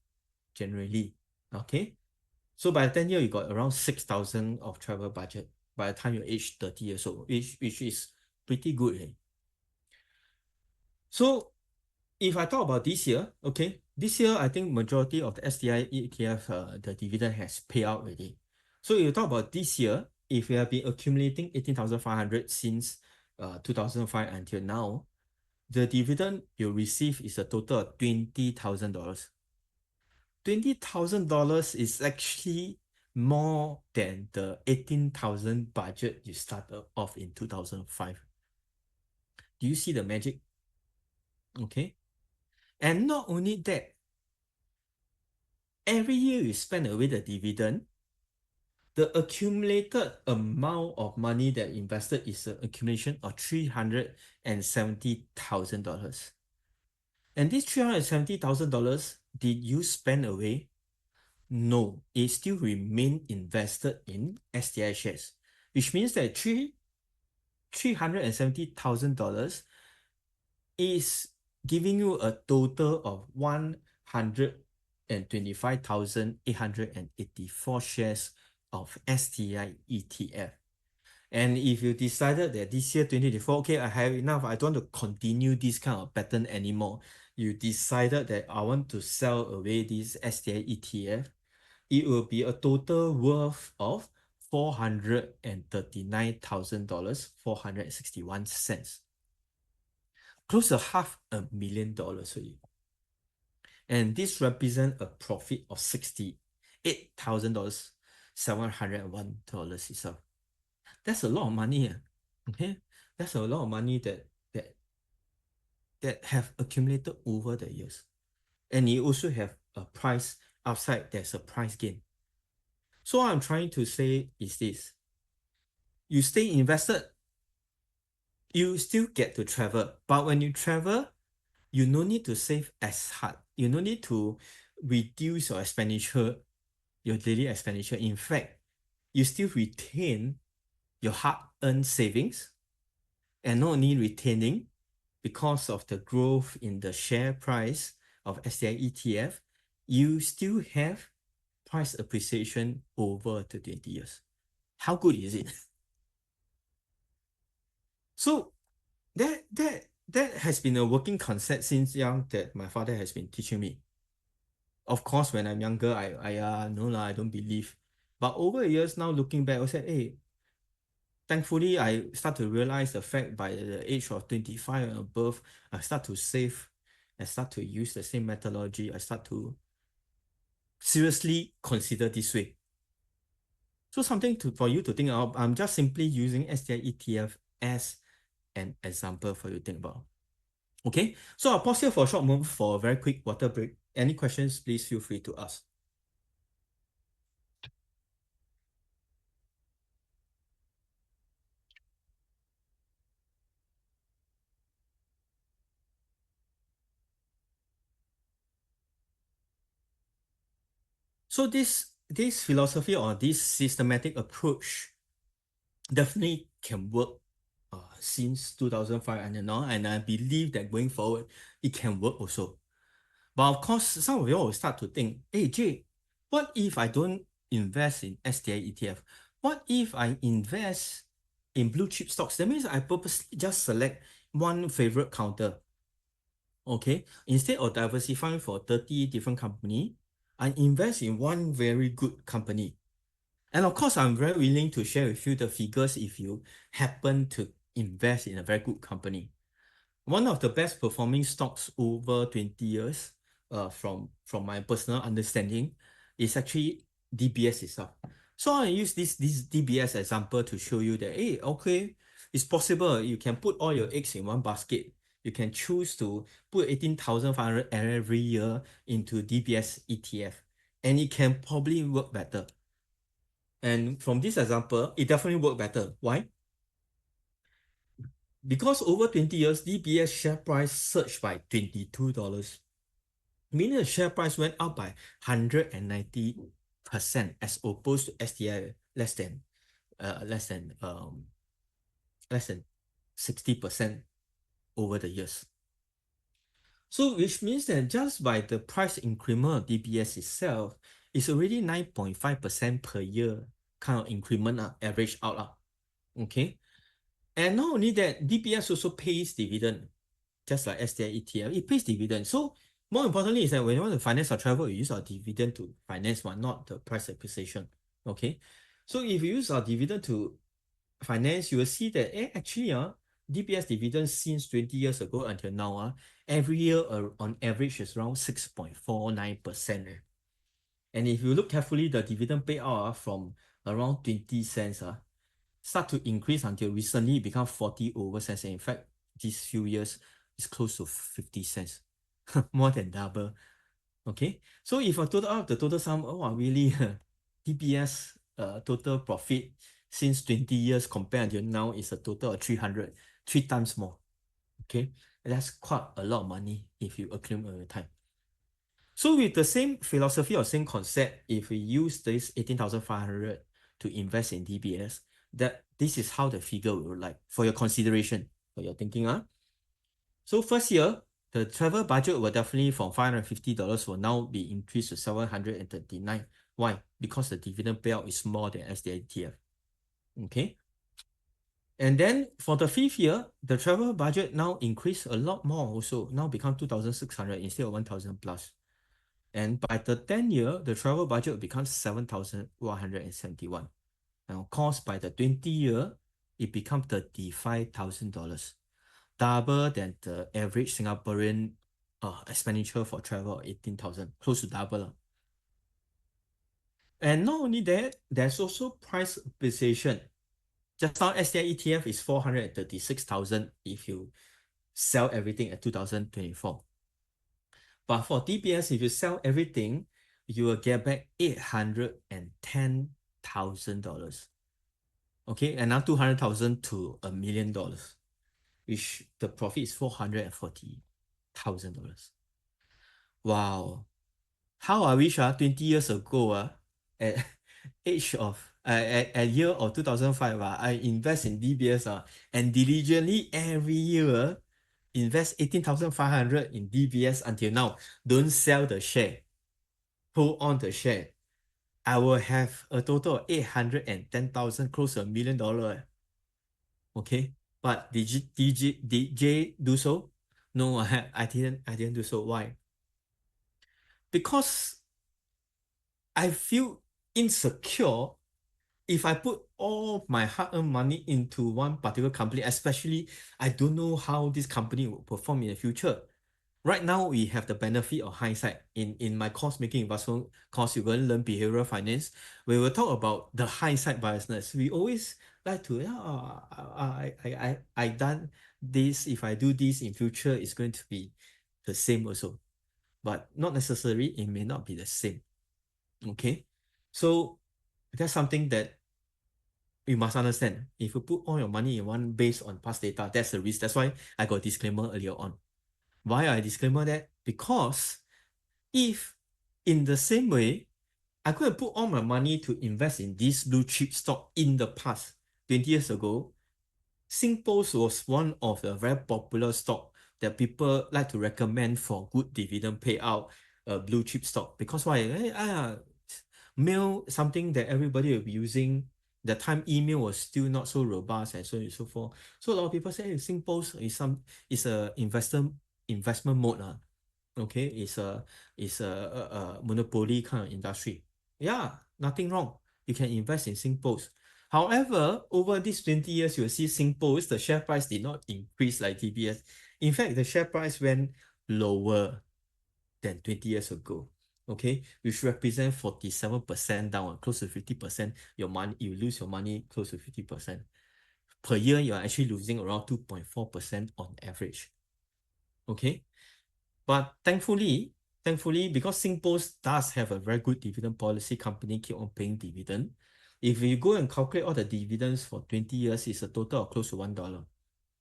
generally. Okay, so by the 10 year, you got around 6,000 of travel budget by the time you age 30 years old, which is pretty good. So if I talk about this year, okay, this year I think majority of the STI ETF, the dividend has paid out already. So if you talk about this year, if you have been accumulating 18,500 since 2005 until now, the dividend you receive is a total of $20,000. $20,000 is actually more than the 18,000 budget you started off in 2005. Do you see the magic? Okay. And not only that, every year you spend away the dividend, the accumulated amount of money that invested is an accumulation of $370,000. And this $370,000, did you spend away? No, it still remain invested in STI shares, which means that $370,000 is giving you a total of 125,884 shares of STI ETF. And if you decided that this year 2024, okay, I have enough, I don't want to continue this kind of pattern anymore, you decided that I want to sell away this STI ETF, it will be a total worth of $439,000, 461 cents. Close to $500,000 already. And this represents a profit of $68,000, $701 itself. That's a lot of money. Okay? That's a lot of money that have accumulated over the years. And you also have a price outside, there's a price gain. So what I'm trying to say is this. You stay invested, you still get to travel. But when you travel, you no need to save as hard. You no need to reduce your expenditure, your daily expenditure. In fact, you still retain your hard-earned savings, and not only retaining, because of the growth in the share price of STI ETF, you still have price appreciation over the 20 years. How good is it? So that has been a working concept since young that my father has been teaching me. Of course, when I'm younger, I don't believe. But over the years now, looking back, I said, hey, thankfully, I start to realize the fact by the age of 25 and above, I start to save, I start to use the same methodology, I start to seriously consider this way. So something for you to think of. I'm just simply using STI ETF as an example for you to think about. Okay, so I'll pause here for a short moment for a very quick water break. Any questions, please feel free to ask. So this philosophy or this systematic approach definitely can work since 2005 and now, and I believe that going forward, it can work also. But of course, some of you will start to think, hey Jay, what if I don't invest in STI ETF? What if I invest in blue chip stocks? That means I purposely just select one favorite counter. Okay, instead of diversifying for 30 different companies, I invest in one very good company. And of course, I'm very willing to share with you the figures if you happen to invest in a very good company. One of the best performing stocks over 20 years, from my personal understanding, is actually DBS itself. So I use this DBS example to show you that, hey, okay, it's possible. You can put all your eggs in one basket. You can choose to put 18,500 every year into DBS ETF, and it can probably work better. And from this example, it definitely worked better. Why? Because over 20 years, DBS share price surged by $22, meaning the share price went up by 190% as opposed to STI less than 60% over the years. So which means that just by the price increment of DBS itself, it's already 9.5% per year kind of increment, average out. Okay. And not only that, DBS also pays dividend, just like STI ETF, it pays dividend. So more importantly is that when you want to finance our travel, you use our dividend to finance one, not the price appreciation. Okay. So if you use our dividend to finance, you will see that actually DBS dividends since 20 years ago until now, every year on average is around 6.49%. And if you look carefully, the dividend payout from around 20 cents start to increase until recently it become 40 over cents. And in fact, these few years it's close to 50 cents, more than double. Okay, so if I total up the total sum, really, DBS total profit since 20 years compared until now is a total of 3 times more. Okay, that's quite a lot of money if you accumulate over time. So with the same philosophy or same concept, if we use this 18,500 to invest in DBS, this is how the figure will look like for your consideration, for your thinking. So first year, the travel budget will definitely from $550 will now be increased to $739. Why? Because the dividend payout is more than STITF. Okay. And then for the fifth year, the travel budget now increased a lot more also, now become 2,600 instead of 1,000 plus. And by the 10th year, the travel budget will become 7,171. Now, of course, by the 20th year, it becomes $35,000, double than the average Singaporean expenditure for travel, 18,000, close to double. And not only that, there's also price appreciation. Just now, STI ETF is 436,000 if you sell everything at 2024. But for DBS, if you sell everything, you will get back $810,000. Okay, and now 200,000 to $1 million, which the profit is $440,000. Wow. How I wish 20 years ago, at age of at year of 2005, I invest in DBS and diligently every year invest 18,500 in DBS until now. Don't sell the share. Hold on the share. I will have a total of 810,000, close to $1 million. Okay, but did Jay do so? No, I didn't do so. Why? Because I feel insecure if I put all my hard-earned money into one particular company, especially I don't know how this company will perform in the future. Right now, we have the benefit of hindsight. In my course making investment course, you're going to learn behavioral finance. We will talk about the hindsight biasness. We always like to, I done this. If I do this in future, it's going to be the same also. But not necessarily, it may not be the same. Okay, so that's something that you must understand. If you put all your money in one based on past data, that's the risk. That's why I got a disclaimer earlier on. Why I disclaimer that? Because if in the same way, I could have put all my money to invest in this blue chip stock in the past, 20 years ago, SingPost was one of the very popular stock that people like to recommend for good dividend payout, blue chip stock. Because why? Mail, something that everybody will be using. The time email was still not so robust and so on and so forth. So a lot of people say SingPost is a investment mode. Okay, it's a monopoly kind of industry. Yeah, nothing wrong. You can invest in SingPost. However, over these 20 years, you'll see SingPost, the share price did not increase like DBS. In fact, the share price went lower than 20 years ago. Okay, which represent 47% down, close to 50%. Your money, you lose your money close to 50%. Per year, you're actually losing around 2.4% on average. Okay, but thankfully, because SingPost does have a very good dividend policy, company keep on paying dividend. If you go and calculate all the dividends for 20 years, it's a total of close to $1,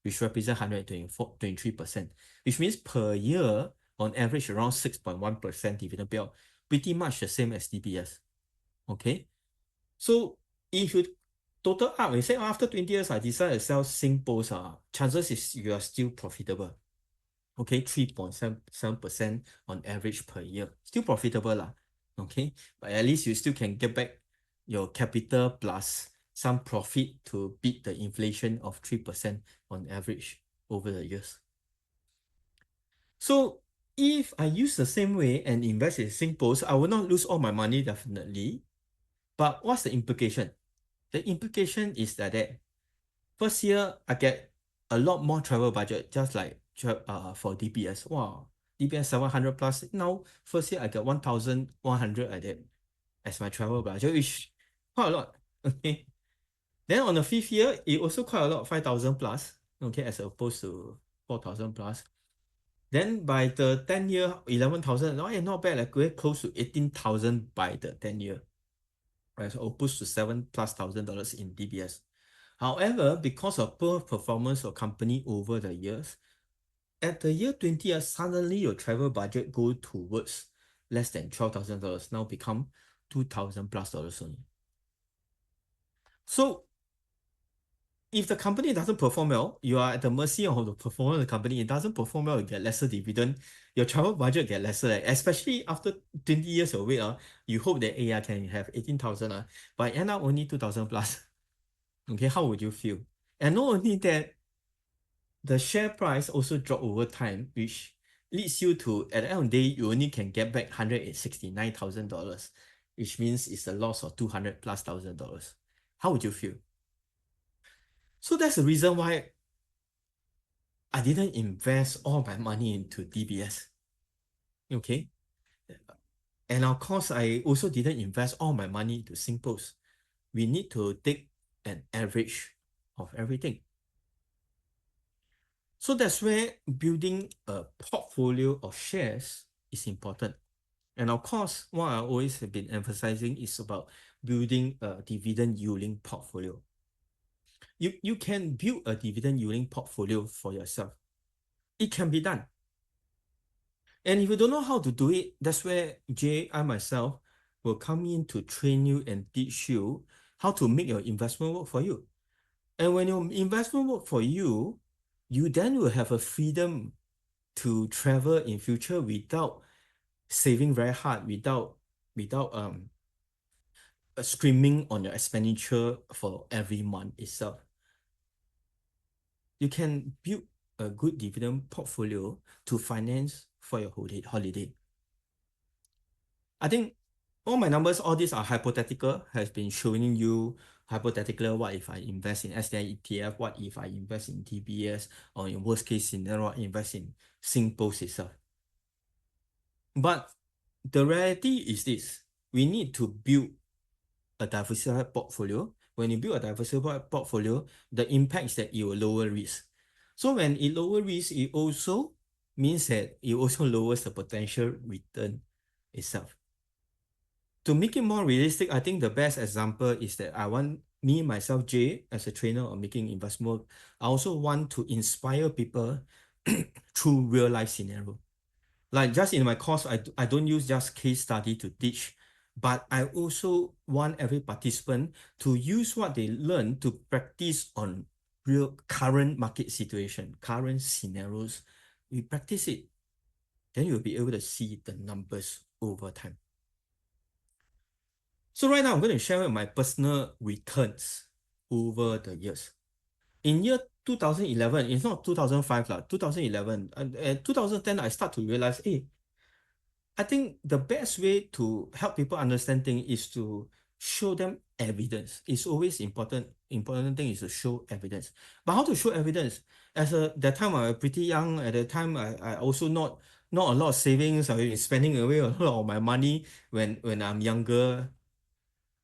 which represents 123%, which means per year, on average, around 6.1% dividend payout, pretty much the same as DBS. Okay, so if you total up, you say after 20 years, I decide to sell SingPost, chances is you are still profitable. Okay, 3.7% on average per year. Still profitable. Okay, but at least you still can get back your capital plus some profit to beat the inflation of 3% on average over the years. So if I use the same way and invest in SingPost, I will not lose all my money definitely. But what's the implication? The implication is that first year I get a lot more travel budget, just like for DBS. Wow, DBS 700 plus. Now, first year I get 1,100 I did as my travel budget, which quite a lot. Okay. Then on the fifth year, it also quite a lot, 5,000 plus. Okay, as opposed to 4,000 plus. Then by the 10 year, 11,000, not bad, like we're close to 18,000 by the 10 year. Right, so opposed to $7,000+ in DBS. However, because of poor performance of company over the years, at the year 20, suddenly your travel budget go towards less than $12,000, now become $2,000+ only. So if the company doesn't perform well, you are at the mercy of the performance of the company. It doesn't perform well, you get lesser dividend. Your travel budget get lesser. Especially after 20 years of wait, you hope that AI can have 18,000, but end up only 2,000 plus. Okay, how would you feel? And not only that, the share price also drop over time, which leads you to, at the end of the day, you only can get back $169,000, which means it's a loss of $200,000+. How would you feel? So that's the reason why I didn't invest all my money into DBS. Okay. And of course, I also didn't invest all my money into SingPost. We need to take an average of everything. So that's where building a portfolio of shares is important. And of course, what I always have been emphasizing is about building a dividend yielding portfolio. You can build a dividend yielding portfolio for yourself. It can be done. And if you don't know how to do it, that's where I myself will come in to train you and teach you how to make your investment work for you. And when your investment work for you, you then will have a freedom to travel in future without saving very hard, without screaming on your expenditure for every month itself. You can build a good dividend portfolio to finance for your holiday. I think all my numbers, all these are hypothetical, has been showing you hypothetical, what if I invest in STI ETF, what if I invest in DBS, or in worst case scenario, I invest in SingPost itself. But the reality is this, we need to build a diversified portfolio. When you build a diversified portfolio, the impact is that it will lower risk. So when it lower risk, it also means that it also lowers the potential return itself. To make it more realistic, I think the best example is that I want me, myself, Jay, as a trainer on making investment, I also want to inspire people through real life scenario. Like just in my course, I don't use just case study to teach, but I also want every participant to use what they learn to practice on real current market situation, current scenarios. We practice it, then you'll be able to see the numbers over time. So right now, I'm going to share my personal returns over the years. In year 2011, it's not 2005, 2011, and 2010, I start to realize, hey, I think the best way to help people understand things is to show them evidence. It's always important thing is to show evidence. But how to show evidence? That time I was pretty young. At the time, I also not a lot of savings. I was spending away a lot of my money when I'm younger.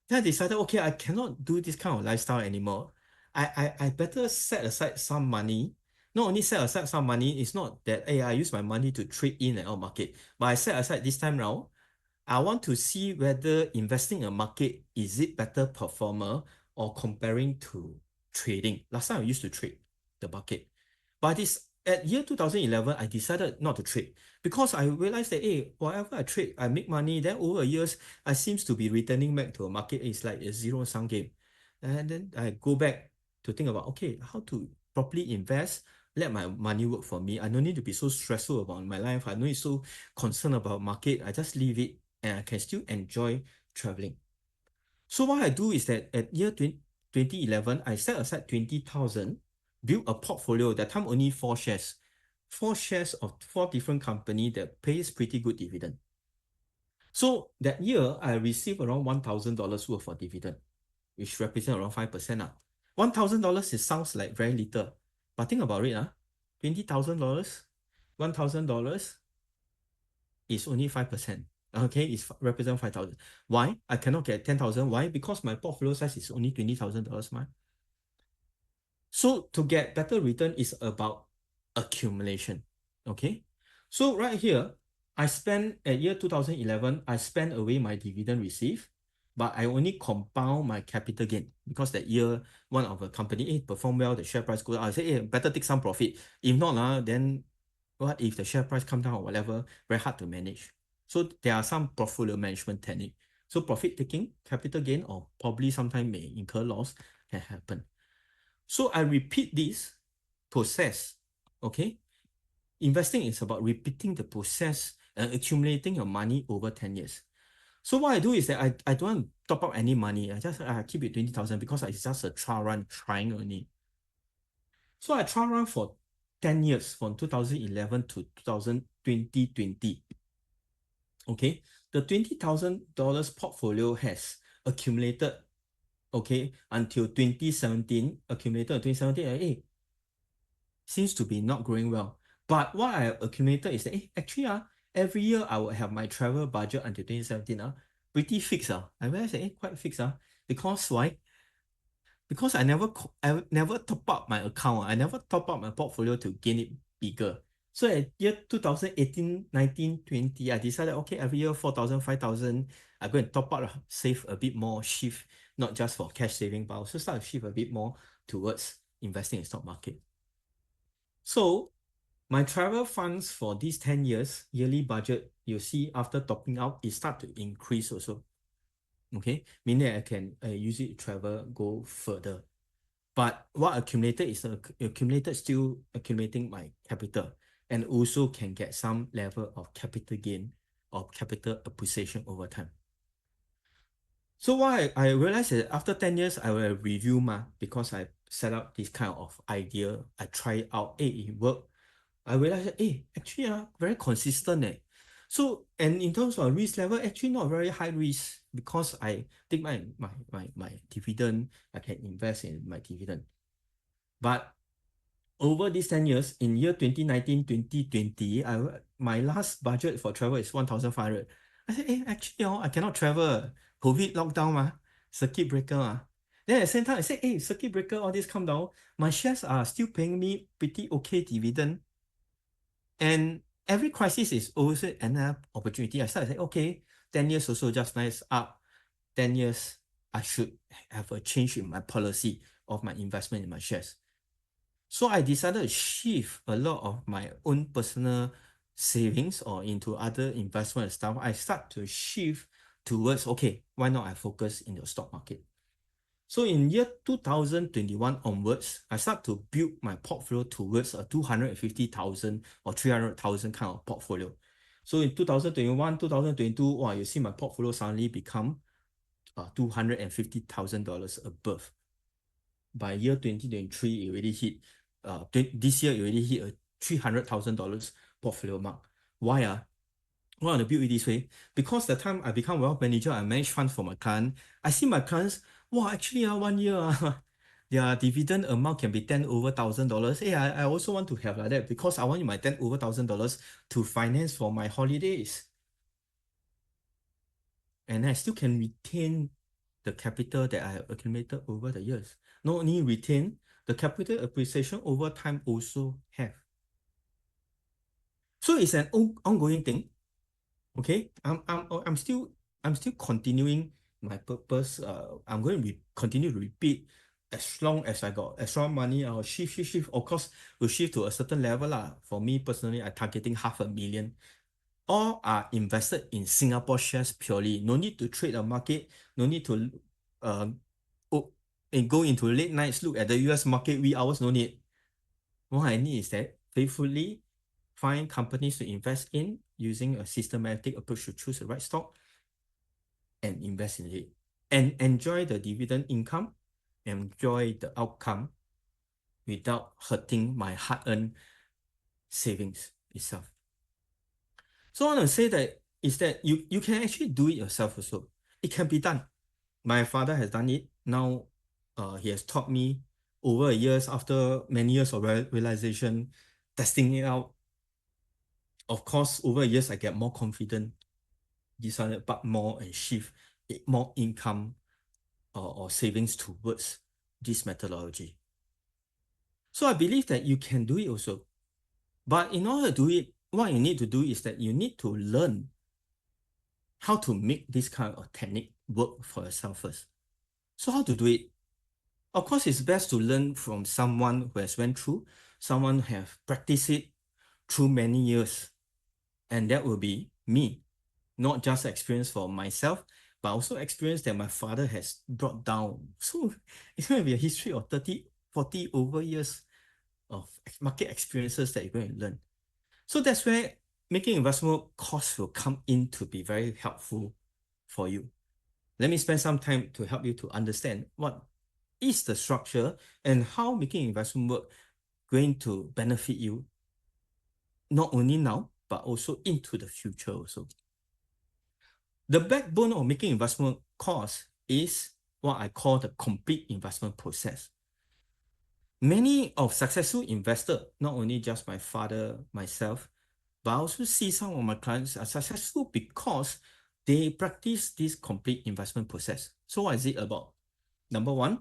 Then I decided, okay, I cannot do this kind of lifestyle anymore. I better set aside some money. Not only set aside some money, it's not that, hey, I use my money to trade in and out market, but I set aside this time round. I want to see whether investing in a market, is it better performer or comparing to trading. Last time I used to trade the market. But at year 2011, I decided not to trade because I realized that, hey, whatever I trade, I make money. Then over the years, I seems to be returning back to a market. It's like a zero-sum game. And then I go back to think about, okay, how to properly invest, let my money work for me. I don't need to be so stressful about my life. I don't need so concerned about market. I just leave it and I can still enjoy traveling. So what I do is that at year 2011, I set aside 20,000, build a portfolio. That time only 4 shares. 4 shares of 4 different companies that pays pretty good dividend. So that year, I received around $1,000 worth of dividend, which represents around 5%. $1,000, it sounds like very little. But think about it, $20,000, $1,000 is only 5%. Okay, it's represent 5,000. Why? I cannot get 10,000. Why? Because my portfolio size is only $20,000. So to get better return is about accumulation. Okay. So right here, I spent at year 2011, I spent away my dividend received, but I only compound my capital gain because that year one of the company perform well, the share price goes up. I say, better take some profit. If not, then what if the share price come down or whatever? Very hard to manage. So there are some portfolio management technique. So profit taking, capital gain, or probably sometimes may incur loss can happen. So I repeat this process. Okay, investing is about repeating the process and accumulating your money over 10 years. So what I do is that I don't want to top up any money. I keep it 20,000 because it's just a trial run, trying only. So I trial run for 10 years from 2011 to 2020. Okay, the $20,000 portfolio has accumulated, okay, until 2017, accumulated in 2017, seems to be not growing well. But what I accumulated is that actually every year I will have my travel budget until 2017 pretty fixed. I realized that quite fixed. Because why? Because I never top up my account. I never top up my portfolio to gain it bigger. So at year 2018, 19, 20, I decided, okay, every year 4,000, 5,000, I go and top up, save a bit more, shift, not just for cash saving, but also start to shift a bit more towards investing in stock market. So my travel funds for these 10 years, yearly budget, you see after topping up, it start to increase also. Okay, meaning I can use it to travel, go further. But what accumulated is accumulated still accumulating my capital and also can get some level of capital gain or capital appreciation over time. So why I realized that after 10 years, I will review because I set up this kind of idea. I try it out, it worked. I realized that, actually, very consistent. So, and in terms of risk level, actually not very high risk because I take my dividend, I can invest in my dividend. But over these 10 years, in year 2019, 2020, my last budget for travel is 1,500. I said, actually, I cannot travel. COVID lockdown, circuit breaker. Then at the same time, I said, circuit breaker, all this come down. My shares are still paying me pretty okay dividend. And every crisis is also another opportunity. I started to say, okay, 10 years also just nice up. 10 years, I should have a change in my policy of my investment in my shares. So I decided to shift a lot of my own personal savings or into other investment and stuff. I start to shift towards, okay, why not I focus in the stock market? So in year 2021 onwards, I start to build my portfolio towards a 250,000 or 300,000 kind of portfolio. So in 2021, 2022, you see my portfolio suddenly become $250,000 above. By year 2023, it already hit, this year it already hit a $300,000 portfolio mark. Why? Why I want to build it this way? Because the time I become wealth manager, I manage funds for my client. I see my clients, actually 1 year, their dividend amount can be $10 over $1,000. I also want to have like that because I want my $10 over $1,000 to finance for my holidays. And I still can retain the capital that I have accumulated over the years. Not only retain, the capital appreciation over time also have. So it's an ongoing thing. Okay, I'm still continuing my purpose. I'm going to continue to repeat as long as I got extra money. I'll shift. Of course, we'll shift to a certain level. For me personally, I'm targeting $500,000. All are invested in Singapore shares purely. No need to trade the market. No need to and go into late nights, look at the US market, wee hours, no need. What I need is that faithfully find companies to invest in using a systematic approach to choose the right stock and invest in it. And enjoy the dividend income, enjoy the outcome without hurting my hard-earned savings itself. So I want to say that is that you can actually do it yourself also. It can be done. My father has done it. Now he has taught me over years, after many years of realization, testing it out, of course, over years, I get more confident, decided but more and shift more income or savings towards this methodology. So I believe that you can do it also. But in order to do it, what you need to do is that you need to learn how to make this kind of technique work for yourself first. So how to do it? Of course, it's best to learn from someone who has went through, someone who have practiced it through many years. And that will be me. Not just experience for myself, but also experience that my father has brought down. So it's going to be a history of 30, 40 over years of market experiences that you're going to learn. So that's where making investment course will come in to be very helpful for you. Let me spend some time to help you to understand what is the structure and how making investment work going to benefit you not only now, but also into the future also. The backbone of making investment course is what I call the complete investment process. Many of successful investors, not only just my father, myself, but I also see some of my clients are successful because they practice this complete investment process. So what is it about? Number one,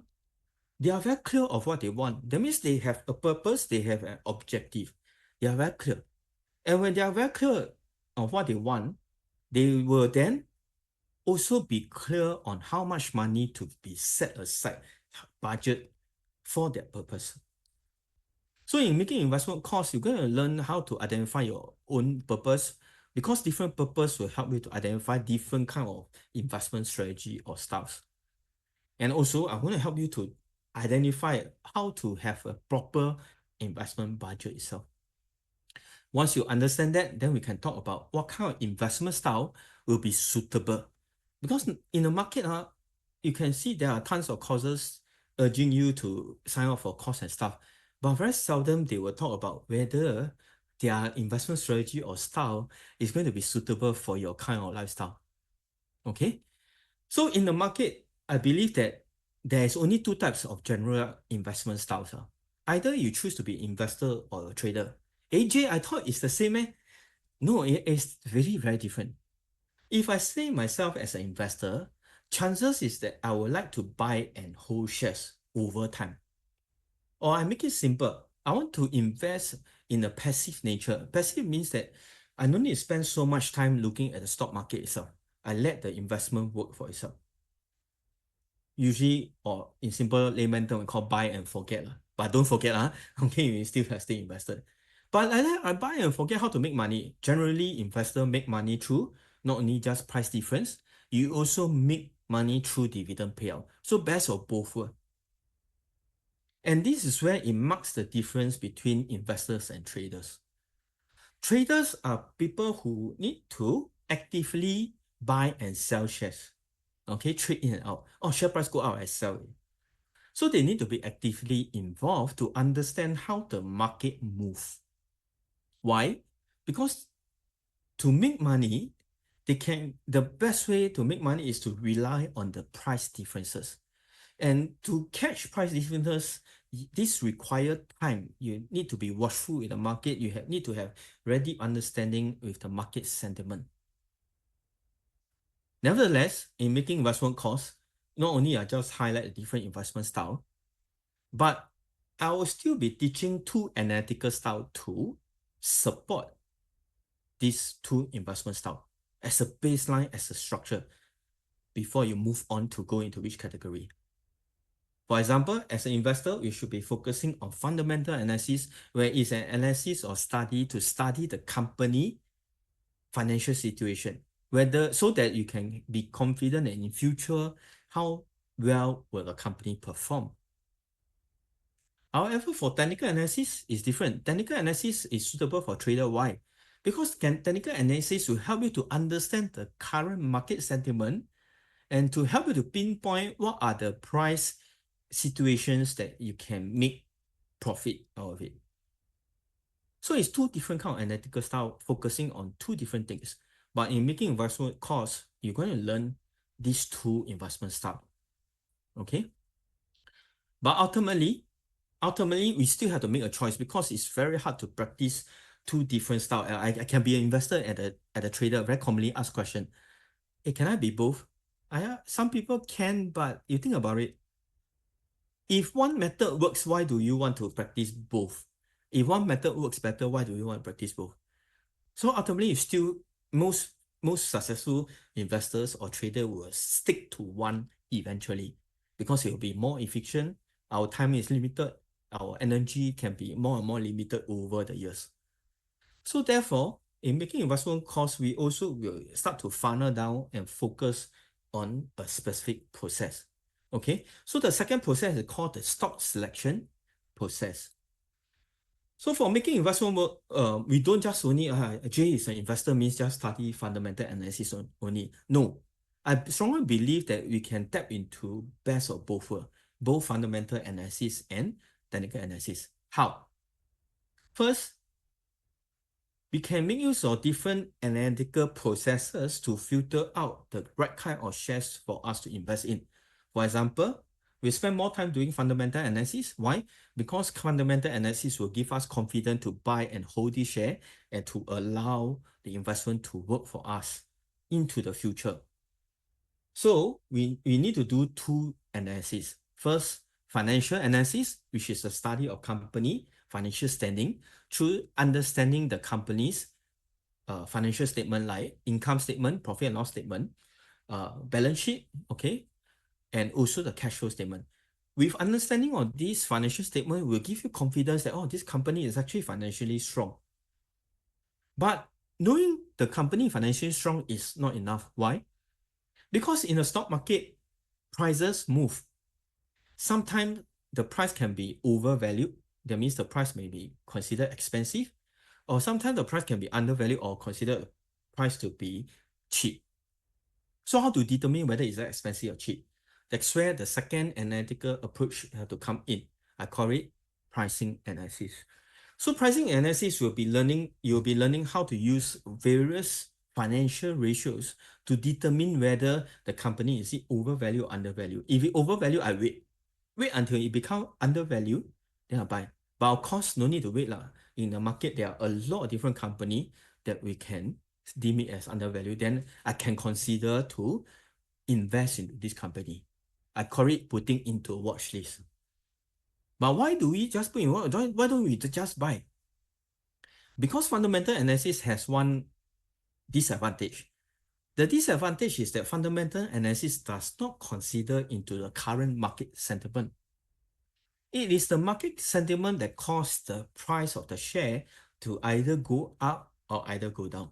they are very clear of what they want. That means they have a purpose, they have an objective. They are very clear. And when they are very clear of what they want, they will then also be clear on how much money to be set aside, budget for that purpose. So in making investment course, you're going to learn how to identify your own purpose, because different purpose will help you to identify different kind of investment strategy or styles. And also, I want to help you to identify how to have a proper investment budget itself. Once you understand that, then we can talk about what kind of investment style will be suitable. Because in the market, you can see there are tons of courses urging you to sign up for course and stuff. But very seldom they will talk about whether their investment strategy or style is going to be suitable for your kind of lifestyle. Okay? So in the market, I believe that there is only two types of general investment styles. Either you choose to be investor or a trader. AJ, I thought it's the same, eh? No, it is very, very different. If I say myself as an investor, chances is that I would like to buy and hold shares over time. Or I make it simple. I want to invest in a passive nature. Passive means that I don't need to spend so much time looking at the stock market itself. I let the investment work for itself. Usually, or in simple layman term, we call buy and forget. But don't forget, okay, you still have to stay invested. But like that, I buy and forget how to make money. Generally, investors make money through not only just price difference, you also make money through dividend payout. So best of both worlds. And this is where it marks the difference between investors and traders. Traders are people who need to actively buy and sell shares. Okay, trade in and out. Oh, share price go out, I sell it. So they need to be actively involved to understand how the market moves. Why? Because to make money, the best way to make money is to rely on the price differences. And to catch price differences, this requires time. You need to be watchful in the market. You need to have ready understanding with the market sentiment. Nevertheless, in making investment course, not only I just highlight a different investment style, but I will still be teaching two analytical style to support these two investment style as a baseline, as a structure, before you move on to go into which category. For example, as an investor, you should be focusing on fundamental analysis, where it's an analysis or study to study the company financial situation, whether so that you can be confident that in future, how well will the company perform. However, for technical analysis, it's different. Technical analysis is suitable for trader. Why? Because technical analysis will help you to understand the current market sentiment and to help you to pinpoint what are the price situations that you can make profit out of it. So it's two different kind of analytical style focusing on two different things. But in making investment course, you're going to learn these two investment style. Okay? But ultimately, ultimately we still have to make a choice because it's very hard to practice two different styles. I can be an investor and a trader. Very commonly asked question, hey, can I be both? Some people can, but you think about it. If one method works, why do you want to practice both? If one method works better, why do you want to practice both? So ultimately, still most successful investors or trader will stick to one eventually because it will be more efficient. Our time is limited. Our energy can be more and more limited over the years. So therefore, in making investment calls, we also will start to funnel down and focus on a specific process. Okay, so the second process is called the stock selection process. So for making investment work, we don't just only, Jay is an investor means just study fundamental analysis only. No, I strongly believe that we can tap into best of both worlds, both fundamental analysis and technical analysis. How? First, we can make use of different analytical processes to filter out the right kind of shares for us to invest in. For example, we spend more time doing fundamental analysis. Why? Because fundamental analysis will give us confidence to buy and hold this share and to allow the investment to work for us into the future. So we need to do two analyses. First, financial analysis, which is the study of company financial standing through understanding the company's financial statement like income statement, profit and loss statement, balance sheet, okay, and also the cash flow statement. With understanding of this financial statement will give you confidence that, oh, this company is actually financially strong. But knowing the company financially strong is not enough. Why? Because in the stock market, prices move. Sometimes the price can be overvalued. That means the price may be considered expensive. Or sometimes the price can be undervalued or considered price to be cheap. So how to determine whether it's expensive or cheap? That's where the second analytical approach have to come in. I call it pricing analysis. So pricing analysis you'll be learning how to use various financial ratios to determine whether the company is overvalued or undervalued. If it overvalued, I wait. Wait until it becomes undervalued, then I buy. But of course, no need to wait. In the market, there are a lot of different companies that we can deem it as undervalued. Then I can consider to invest in this company. I call it putting into a watch list. But why do we just put in watch? Why don't we just buy? Because fundamental analysis has one disadvantage. The disadvantage is that fundamental analysis does not consider into the current market sentiment. It is the market sentiment that caused the price of the share to either go up or either go down.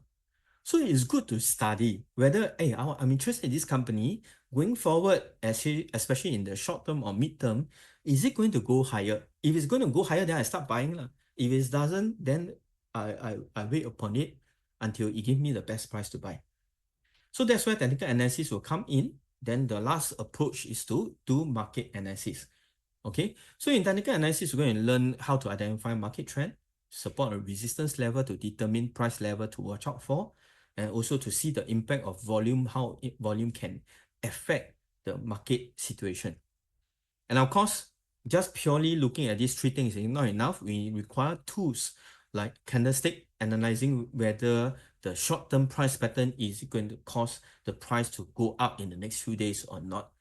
So it's good to study whether, hey, I'm interested in this company going forward, especially in the short term or mid term, is it going to go higher? If it's going to go higher, then I start buying. If it doesn't, then I wait upon it until it gives me the best price to buy. So that's where technical analysis will come in. Then the last approach is to do market analysis. Okay, so in technical analysis, we're going to learn how to identify market trend, support and resistance level to determine price level to watch out for, and also to see the impact of volume, how volume can affect the market situation. And of course, just purely looking at these three things is not enough. We require tools like candlestick, analyzing whether the short-term price pattern is going to cause the price to go up in the next few days or not.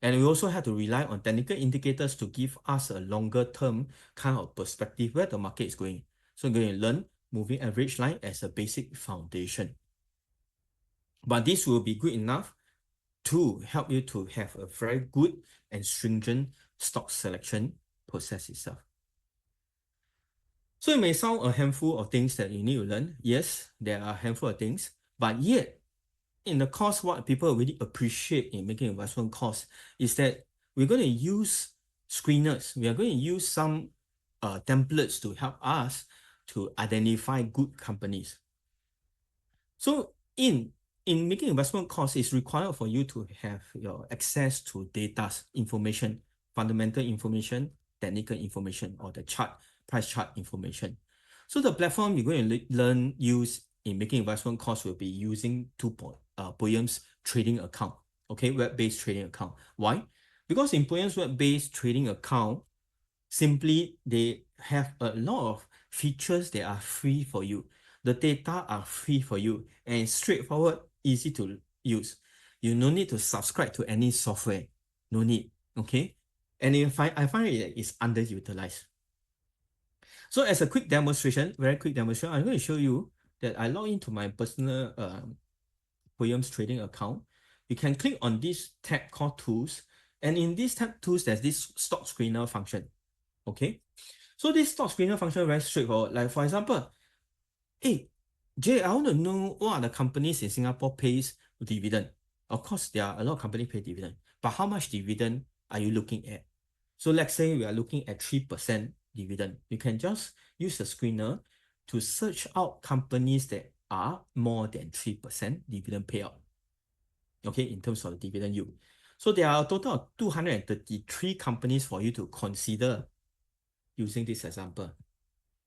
And we also have to rely on technical indicators to give us a longer term kind of perspective where the market is going. So we're going to learn moving average line as a basic foundation. But this will be good enough to help you to have a very good and stringent stock selection process itself. So it may sound a handful of things that you need to learn. Yes, there are a handful of things, but yet in the course, what people really appreciate in making investment calls is that we're going to use screeners. We are going to use some templates to help us to identify good companies. So in making investment calls, it's required for you to have your access to data, information, fundamental information, technical information, or the price chart information. So the platform you're going to use in making investment calls will be using Poem's trading account, okay, web-based trading account. Why? Because in Poem's web-based trading account, Simply, they have a lot of features that are free for you. The data are free for you and it's straightforward, easy to use. You no need to subscribe to any software. No need. Okay. And I find it is underutilized. So as a quick demonstration, very quick demonstration, I'm going to show you that I log into my personal Williams trading account. You can click on this tab called Tools. And in this tab Tools, there's this stock screener function. Okay. So this stock screener function very straightforward. Like for example, hey, Jay, I want to know what are the companies in Singapore pays dividend. Of course, there are a lot of companies pay dividend, but how much dividend are you looking at? So let's say we are looking at 3% dividend. You can just use the screener to search out companies that are more than 3% dividend payout. Okay, in terms of the dividend yield. So there are a total of 233 companies for you to consider using this example.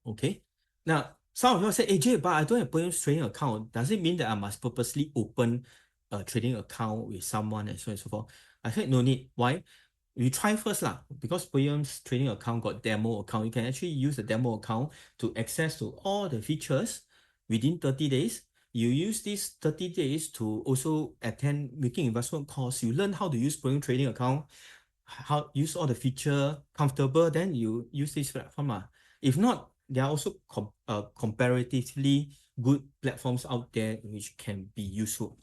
Okay. Now, some of you say, AJ, but I don't have Williams trading account. Does it mean that I must purposely open a trading account with someone and so on and so forth? I said no need. Why? You try first lah. Because Williams trading account got demo account. You can actually use the demo account to access to all the features within 30 days. You use these 30 days to also attend making investment course. You learn how to use Williams trading account, how use all the feature comfortable, then you use this platform. If not, there are also comparatively good platforms out there which can be useful.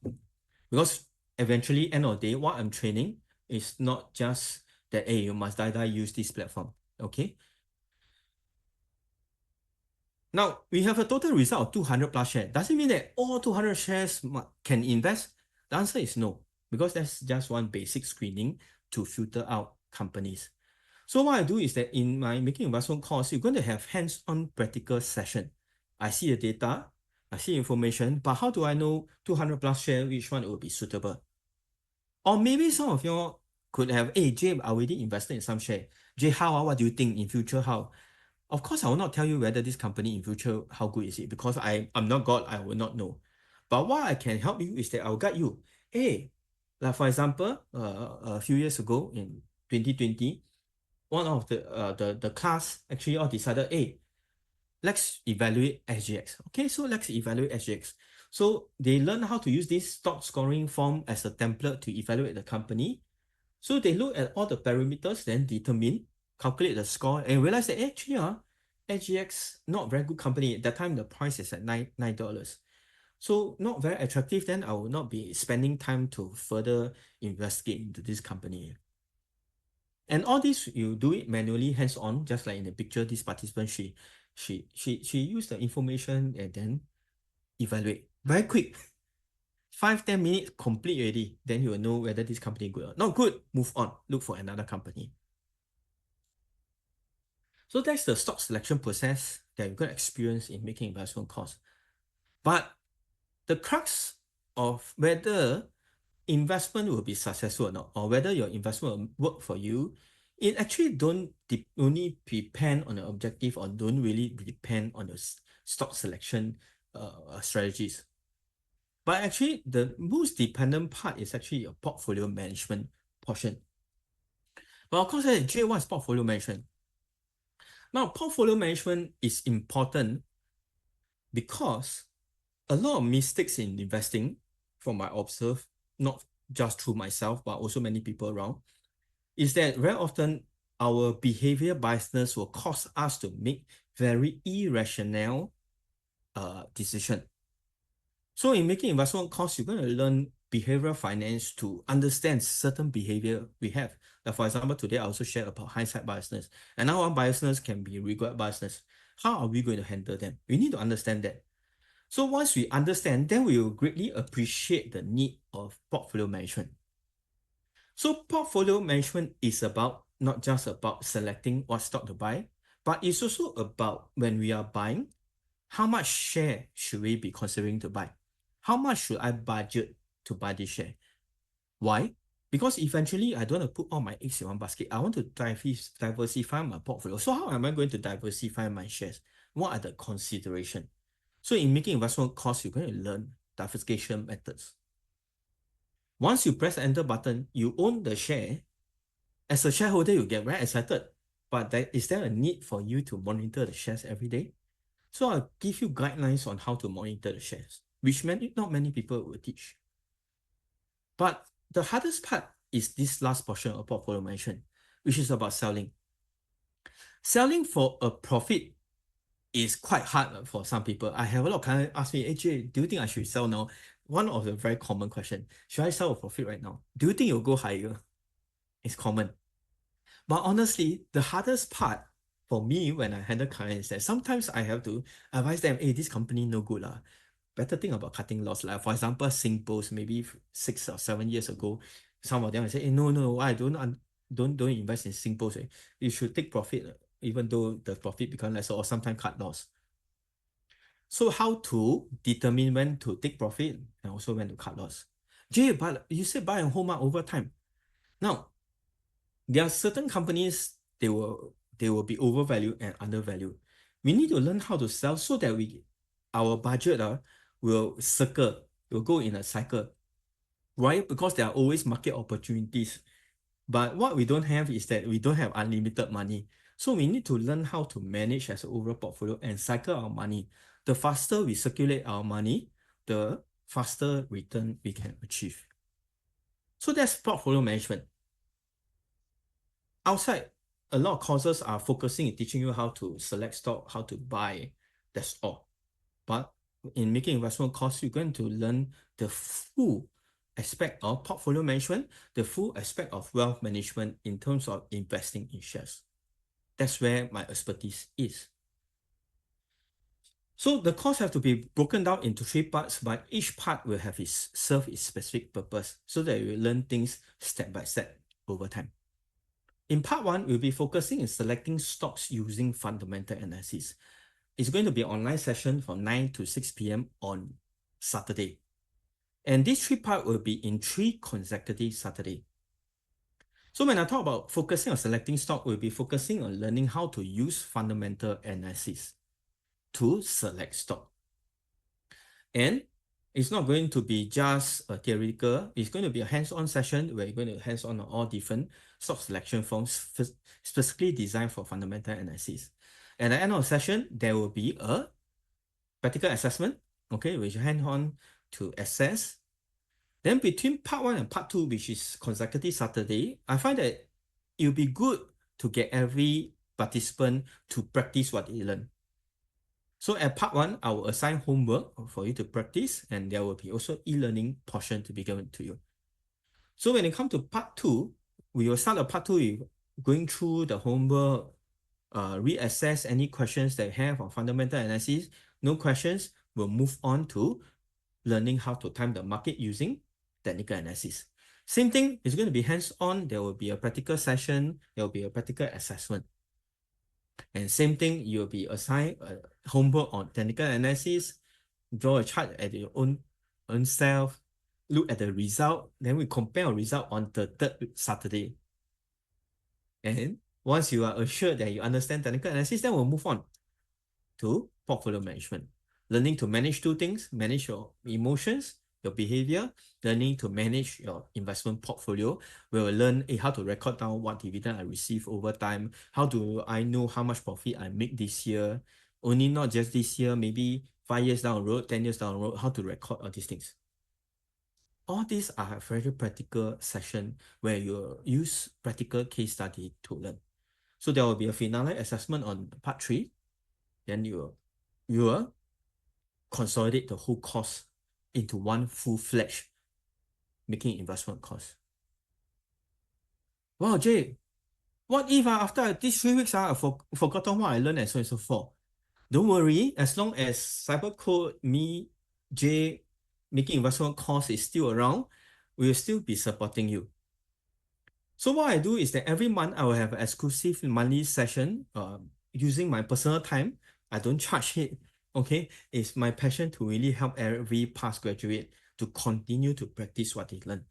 Because eventually, end of the day, what I'm training is not just that, hey, you must die use this platform. Okay. Now, we have a total result of 200 plus shares. Does it mean that all 200 shares can invest? The answer is no, because that's just one basic screening to filter out companies. So what I do is that in my making investment course, you're going to have hands-on practical session. I see the data, I see information, but how do I know 200 plus share, which one will be suitable? Or maybe some of you could have, hey, Jay, I already invested in some share. Jay, how? What do you think in future? How? Of course, I will not tell you whether this company in future, how good is it, because I'm not God, I will not know. But what I can help you is that I'll guide you. Hey, like for example, a few years ago in 2020, one of the class actually all decided, hey, let's evaluate SGX. Okay, so let's evaluate SGX. So they learn how to use this stock scoring form as a template to evaluate the company. So they look at all the parameters, then calculate the score, and realize that actually, SGX not very good company. At that time, the price is at $9. So not very attractive, then I will not be spending time to further investigate into this company. And all this, you do it manually, hands-on, just like in the picture, this participant, she used the information and then evaluate. Very quick. 5-10 minutes, complete already. Then you will know whether this company good or not good. Move on. Look for another company. So that's the stock selection process that you're going to experience in making investment calls. But the crux of whether investment will be successful or not, or whether your investment will work for you, it actually don't only depend on the objective, or don't really depend on the stock selection strategies. But actually, the most dependent part is actually your portfolio management portion. But of course, Jay, what's portfolio management? Now, portfolio management is important because a lot of mistakes in investing, from my observe, not just through myself, but also many people around, is that very often our behavior biasness will cause us to make very irrational decision. So in making investment calls, you're going to learn behavioral finance to understand certain behavior we have. Like for example, today I also shared about hindsight biasness. And now our biasness can be regret biasness. How are we going to handle them? We need to understand that. So once we understand, then we will greatly appreciate the need of portfolio management. So portfolio management is about not just about selecting what stock to buy, but it's also about when we are buying, how much share should we be considering to buy? How much should I budget to buy this share? Why? Because eventually I don't want to put all my eggs in one basket. I want to diversify my portfolio. So how am I going to diversify my shares? What are the considerations? So in making investment calls, you're going to learn diversification methods. Once you press the enter button, you own the share. As a shareholder, you get very excited. but is there a need for you to monitor the shares every day? So I'll give you guidelines on how to monitor the shares, which not many people will teach. But the hardest part is this last portion of portfolio management, which is about selling. Selling for a profit is quite hard for some people. I have a lot of clients ask me, AJ, do you think I should sell now? One of the very common questions, should I sell a profit right now? Do you think it will go higher? It's common. But honestly, the hardest part for me when I handle clients is that sometimes I have to advise them, hey, this company no good. Better think about cutting loss. Like for example, SingPost, maybe 6 or 7 years ago, some of them will say, hey, no, I don't invest in SingPost. You should take profit, even though the profit becomes lesser or sometimes cut loss. So how to determine when to take profit and also when to cut loss? Jay, but you said buy and hold over time. Now, there are certain companies, they will be overvalued and undervalued. We need to learn how to sell so that our budget will go in a cycle. Why? Because there are always market opportunities. But what we don't have is that we don't have unlimited money. So we need to learn how to manage as an overall portfolio and cycle our money. The faster we circulate our money, the faster return we can achieve. So that's portfolio management. Outside, a lot of courses are focusing in teaching you how to select stock, how to buy. That's all. But in making investment course, you're going to learn the full aspect of portfolio management, the full aspect of wealth management in terms of investing in shares. That's where my expertise is. So the course have to be broken down into 3 parts, but each part will have serve its specific purpose so that you will learn things step by step over time. In part 1, we'll be focusing on selecting stocks using fundamental analysis. It's going to be an online session from 9 to 6 p.m. on Saturday. And this 3 part will be in 3 consecutive Saturdays. So when I talk about focusing on selecting stock, we'll be focusing on learning how to use fundamental analysis to select stock. And it's not going to be just a theoretical, it's going to be a hands-on session where you're going to hands-on on all different stock selection forms specifically designed for fundamental analysis. At the end of the session, there will be a practical assessment, okay, which is hands-on to assess. Then between part 1 and part 2, which is consecutive Saturday, I find that it will be good to get every participant to practice what they learn. So at part 1, I will assign homework for you to practice, and there will be also e-learning portion to be given to you. So when it comes to part 2, we will start the part 2 with going through the homework, reassess any questions that you have on fundamental analysis. No questions, we'll move on to learning how to time the market using technical analysis. Same thing, it's going to be hands-on. There will be a practical session. There will be a practical assessment. And same thing, you'll be assigned a homework on technical analysis, draw a chart at your own self, look at the result, then we compare our result on the 3rd Saturday. And once you are assured that you understand technical analysis, then we'll move on to portfolio management. Learning to manage 2 things, manage your emotions, your behavior, learning to manage your investment portfolio. We will learn how to record down what dividend I receive over time. How do I know how much profit I make this year? Only not just this year, maybe 5 years down the road, 10 years down the road, how to record all these things. All these are very practical session where you use practical case study to learn. So there will be a finale assessment on part 3. Then you will consolidate the whole course into one full-fledged making investment course. Wow, Jay, what if after these 3 weeks I've forgotten what I learned and so on and so forth? Don't worry, as long as Cybercode, me, Jay, making investment course is still around, we will still be supporting you. So what I do is that every month I will have an exclusive monthly session using my personal time. I don't charge it, okay? It's my passion to really help every past graduate to continue to practice what they learn.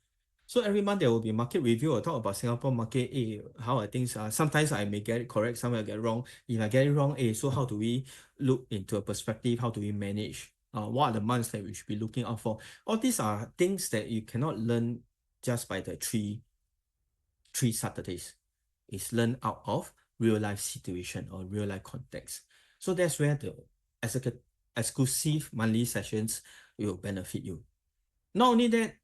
So every month there will be market review. I'll talk about Singapore market, how I think sometimes I may get it correct, sometimes I get it wrong. If I get it wrong, so how do we look into a perspective? How do we manage? What are the months that we should be looking out for? All these are things that you cannot learn just by the three Saturdays. It's learned out of real life situation or real life context. So that's where the exclusive monthly sessions will benefit you. Not only that,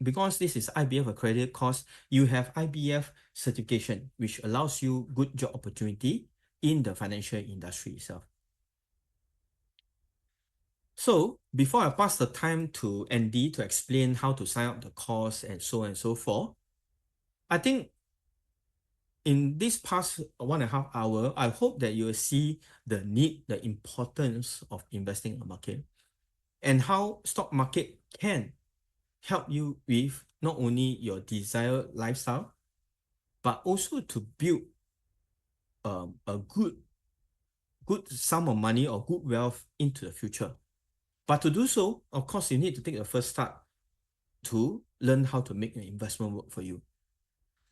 because this is IBF accredited course, you have IBF certification, which allows you good job opportunity in the financial industry itself. So before I pass the time to Andy to explain how to sign up the course and so on and so forth, I think in this past 1.5 hours, I hope that you will see the need, the importance of investing in the market and how stock market can help you with not only your desired lifestyle, but also to build a good sum of money or good wealth into the future. But to do so, of course, you need to take the first step to learn how to make an investment work for you.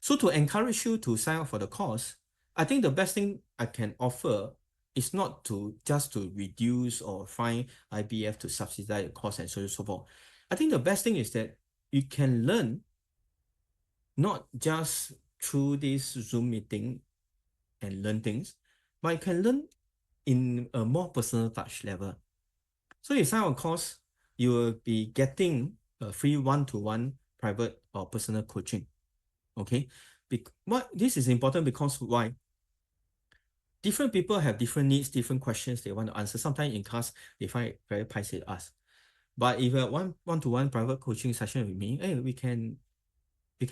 So to encourage you to sign up for the course, I think the best thing I can offer is not to just to reduce or find IBF to subsidize the cost and so on and so forth. I think the best thing is that you can learn not just through this Zoom meeting and learn things, but you can learn in a more personal touch level. So you sign up a course, you will be getting a free one-to-one private or personal coaching. Okay, this is important because why? Different people have different needs, different questions they want to answer. Sometimes in class, they find it very paiseh to ask. But if you have one-to-one private coaching session with me, hey, we can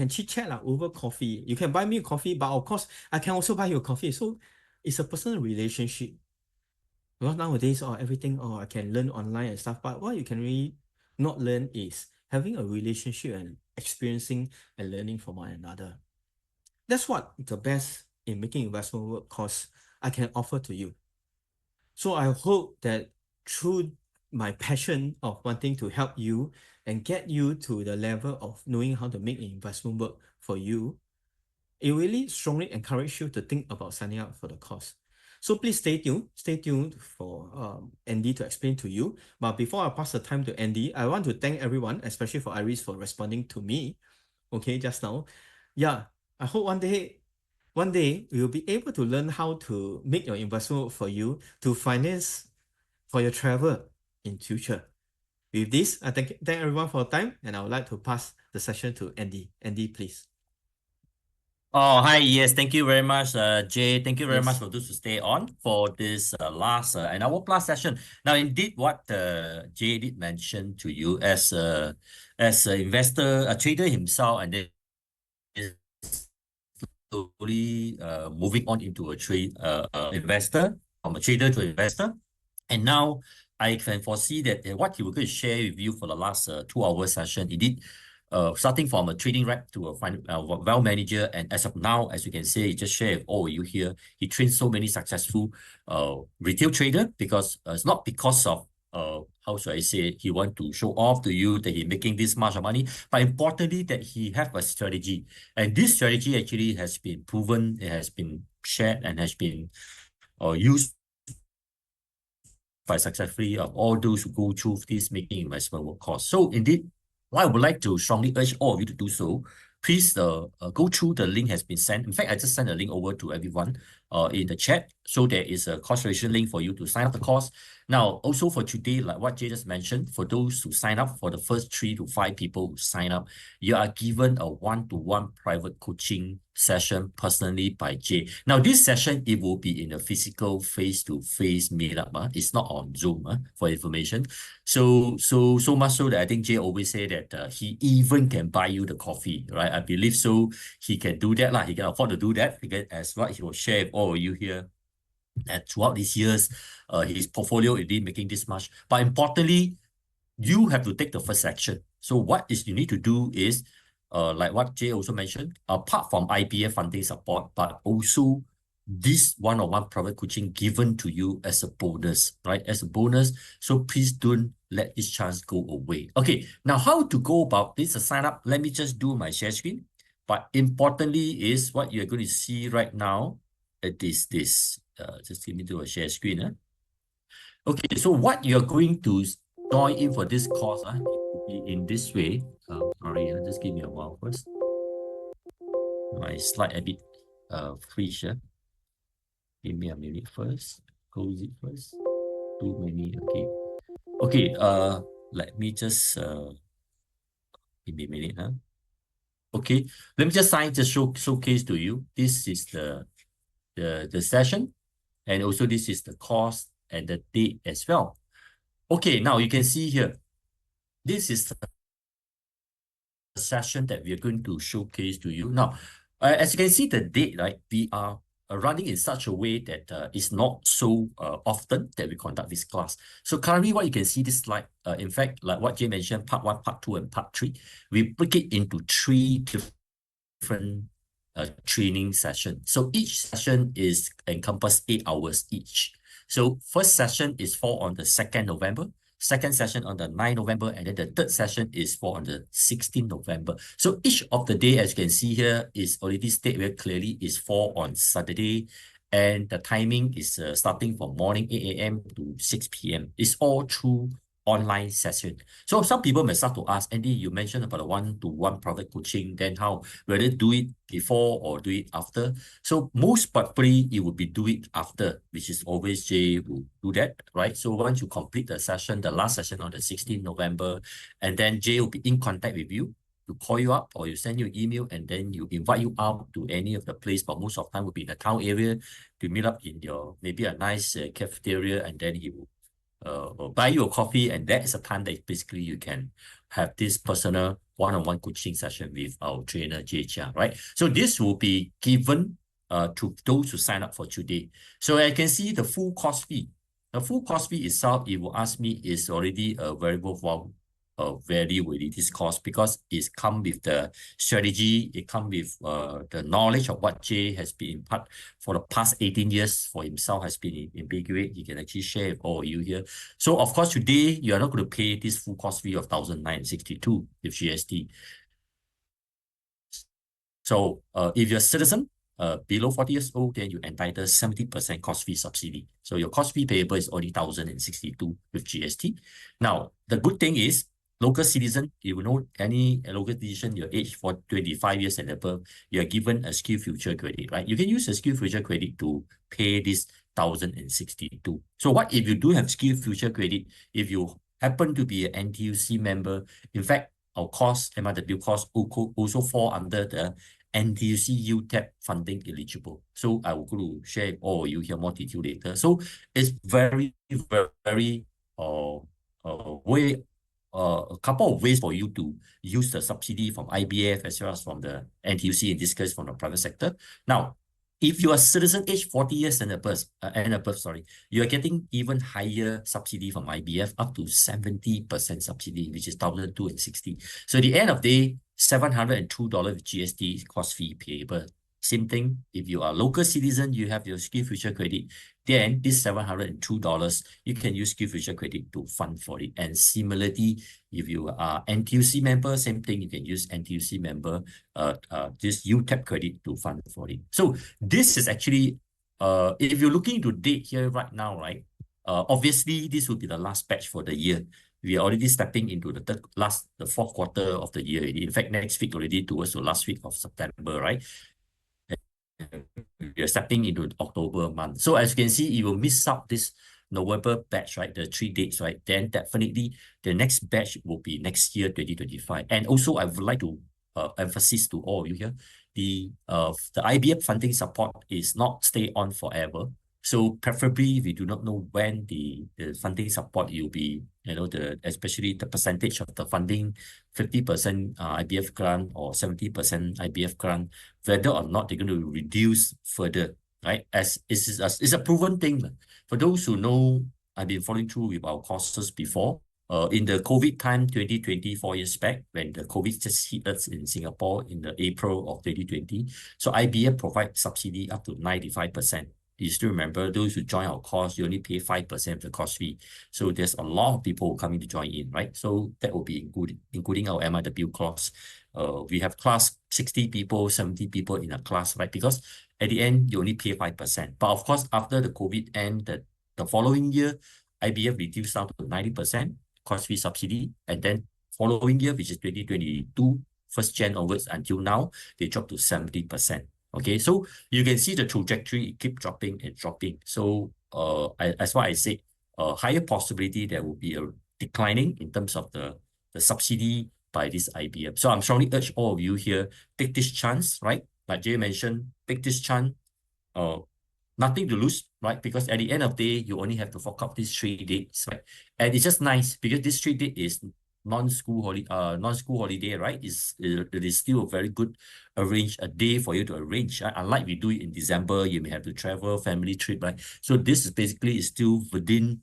chit chat over coffee. You can buy me a coffee, but of course, I can also buy you a coffee. So it's a personal relationship. Because nowadays, everything, I can learn online and stuff. But what you can really not learn is having a relationship and experiencing and learning from one another. That's what the best in making investment work course I can offer to you. So I hope that through my passion of wanting to help you and get you to the level of knowing how to make an investment work for you, it really strongly encourages you to think about signing up for the course. So please stay tuned for Andy to explain to you. But before I pass the time to Andy, I want to thank everyone, especially for Iris for responding to me, okay, just now. Yeah, I hope one day you'll be able to learn how to make your investment for you to finance for your travel in future. With this, I thank everyone for your time, and I would like to pass the session to Andy. Andy, please. Oh, hi. Yes, thank you very much, Jay. Thank you very much Yes. for those to stay on for this last an hour plus session. Now, indeed, what Jay did mention to you as an investor, a trader himself, and then slowly moving on into a trade investor, from a trader to investor. And now I can foresee that what he was going to share with you for the last 2-hour session, indeed, starting from a trading rep to a wealth manager, and as of now, as you can see, he just shared all you here. He trained so many successful retail trader because it's not because of how should I say, he want to show off to you that he's making this much of money, but importantly that he have a strategy, and this strategy actually has been proven, it has been shared and has been used by successfully of all those who go through this making investment work course. So indeed, what I would like to strongly urge all of you to do so, please go through the link has been sent. In fact, I just sent a link over to everyone in the chat. So there is a course registration link for you to sign up the course. Now, also for today, like what Jay just mentioned, for those who sign up, for the first 3 to 5 people who sign up, you are given a one-to-one private coaching session personally by Jay. Now, this session, it will be in a physical face-to-face meetup. It's not on Zoom for information. So much so that I think Jay always say that he even can buy you the coffee, right? I believe so. He can do that. He can afford to do that because as what he will share with all of you here, that throughout these years, his portfolio is really making this much. But importantly, you have to take the first action. So what is you need to do is, like what Jay also mentioned, apart from IBF funding support, but also this one-on-one private coaching given to you as a bonus, right? As a bonus. So please don't let this chance go away. Okay, now how to go about this sign up? Let me just do my share screen. But importantly is what you're going to see right now. This. Just give me to a share screen. Okay, so what you're going to join in for this course, it will be in this way. Sorry, just give me a while first. My slide a bit freeze. Give me a minute first. Close it first. Too many. Okay. Okay. Let me just give me a minute, huh? Okay. Let me just showcase to you. This is the session, and also this is the cost and the date as well. Okay. Now you can see here. This is the session that we are going to showcase to you. Now, as you can see the date, right? We are running in such a way that it's not so often that we conduct this class. So currently what you can see this slide, in fact, like what Jay mentioned, part 1, part 2, and part 3, we break it into 3 different training sessions. So each session is encompass 8 hours each. So first session is for on the 2nd November, second session on the 9th November, and then the third session is for on the 16th November. So each of the day, as you can see here, is already stated very clearly is for on Saturday, and the timing is starting from morning 8 a.m. to 6 p.m. It's all through online session. So some people may start to ask, Andy, you mentioned about the one-to-one private coaching, then how, whether do it before or do it after? So most probably it would be do it after, which is always Jay will do that, right? So once you complete the session, the last session on the 16th November, and then Jay will be in contact with you to call you up or you send you an email, and then you invite you out to any of the place, but most of the time will be in the town area to meet up in your, maybe a nice cafeteria, and then he will or buy you a coffee, and that is a time that basically you can have this personal one-on-one coaching session with our trainer Jay Chia, right? So this will be given to those who sign up for today. So I can see the full cost fee. The full cost fee itself, it will ask me, is already a very worthwhile value with this course, because it's come with the strategy, it come with the knowledge of what Jay has been imparted for the past 18 years for himself, has been invigorated. He can actually share with all of you here. So of course today you are not going to pay this full cost fee of 1,962 with GST. So if you're a citizen below 40 years old, then you entitle 70% cost fee subsidy. So your cost fee payable is only 1,062 with GST. Now, the good thing is, local citizen, you know, any local citizen, your age for 25 years and above, you are given a skill future credit, right? You can use a skill future credit to pay this 1,062. So what if you do have skill future credit, if you happen to be an NTUC member, in fact, our course, MRW course, also fall under the NTUC UTAP funding eligible. So I will go to share all you hear more detail later. So it's very, very a couple of ways for you to use the subsidy from IBF as well as from the NTUC, in this case from the private sector. Now, if you are citizen age 40 years and above, you are getting even higher subsidy from IBF, up to 70% subsidy, which is 1,260. So at the end of the day, $702 with GST cost fee payable. Same thing, if you are a local citizen, you have your skill future credit, then this $702, you can use skill future credit to fund for it. And similarly, if you are NTUC member, same thing, you can use NTUC member, this UTAP credit to fund for it. So this is actually, if you're looking to date here right now, right, obviously this will be the last batch for the year. We are already stepping into the fourth quarter of the year. In fact, next week already towards the last week of September, right? We are stepping into October month. So as you can see, you will miss out this November batch, right? The 3 dates, right? Then definitely the next batch will be next year, 2025. And also I would like to emphasize to all of you here, the IBF funding support is not stay on forever. So preferably, we do not know when the funding support will be, you know, especially the percentage of the funding, 50% IBF grant or 70% IBF grant, whether or not they're going to reduce further, right? As it's a proven thing. For those who know, I've been following through with our courses before. In the COVID time, 2020, 4 years back, when the COVID just hit us in Singapore in the April of 2020, so IBF provides subsidy up to 95%. You still remember, those who join our course, you only pay 5% of the cost fee. So there's a lot of people coming to join in, right? So that will be including our MIW class. We have class 60 people, 70 people in a class, right? Because at the end, you only pay 5%. But of course, after the COVID end, the following year, IBF reduced down to 90% cost fee subsidy. And then following year, which is 2022, 1st Jan onwards until now, they dropped to 70%. Okay, so you can see the trajectory keep dropping and dropping. So that's why I say a higher possibility there will be a declining in terms of the subsidy by this IBM. So I'm strongly urge all of you here, take this chance, right? Like Jay mentioned, take this chance. Nothing to lose, right? Because at the end of the day, you only have to fork out these 3 days, right? And it's just nice because this 3 day is non-school holiday, right? It is still a very good a day for you to arrange. Right? Unlike we do it in December, you may have to travel, family trip, right? So this is basically is still within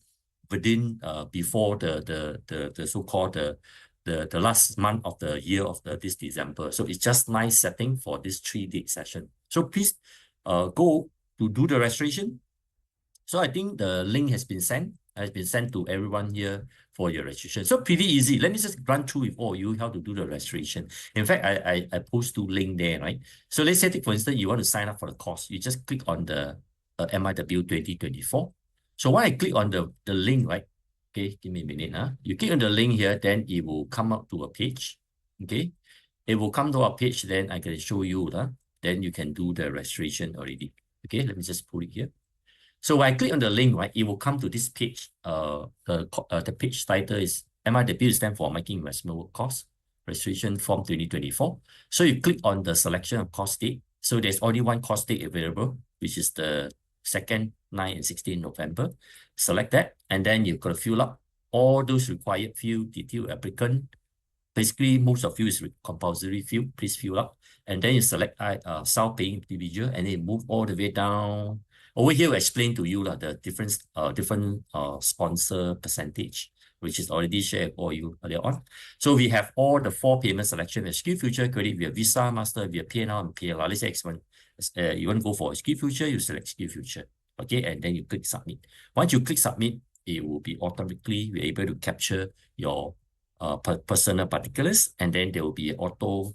before the so-called the last month of the year of this December. So it's just nice setting for this 3-day session. So please go to do the registration. So I think the link has been sent to everyone here for your registration. So pretty easy. Let me just run through with all you how to do the registration. In fact, I post 2 links there, right? So let's say, for instance, you want to sign up for the course. You just click on the MIW 2024. So when I click on the link, right? Okay, give me a minute. You click on the link here, then it will come up to a page. Okay, it will come to a page, then I can show you. Then you can do the registration already. Okay, let me just put it here. So when I click on the link, right, it will come to this page. The page title is MIW stands for Making Investment Work Course Registration Form 2024. So you click on the selection of course date. So there's only one course date available, which is the 2nd, 9, and 16 November. Select that, and then you've got to fill up all those required field, detail applicant. Basically, most of you is compulsory field. Please fill up, and then you select self-paying individual, and then move all the way down. Over here, we explain to you the different sponsor percentage, which is already shared for you earlier on. So we have all the 4 payment selection: we have SkillsFuture credit, we have Visa, Master, we have PayNow and PayLah. Let's say you want to go for SkillsFuture, you select SkillsFuture, okay, and then you click submit. Once you click submit, it will be automatically be able to capture your personal particulars, and then there will be an auto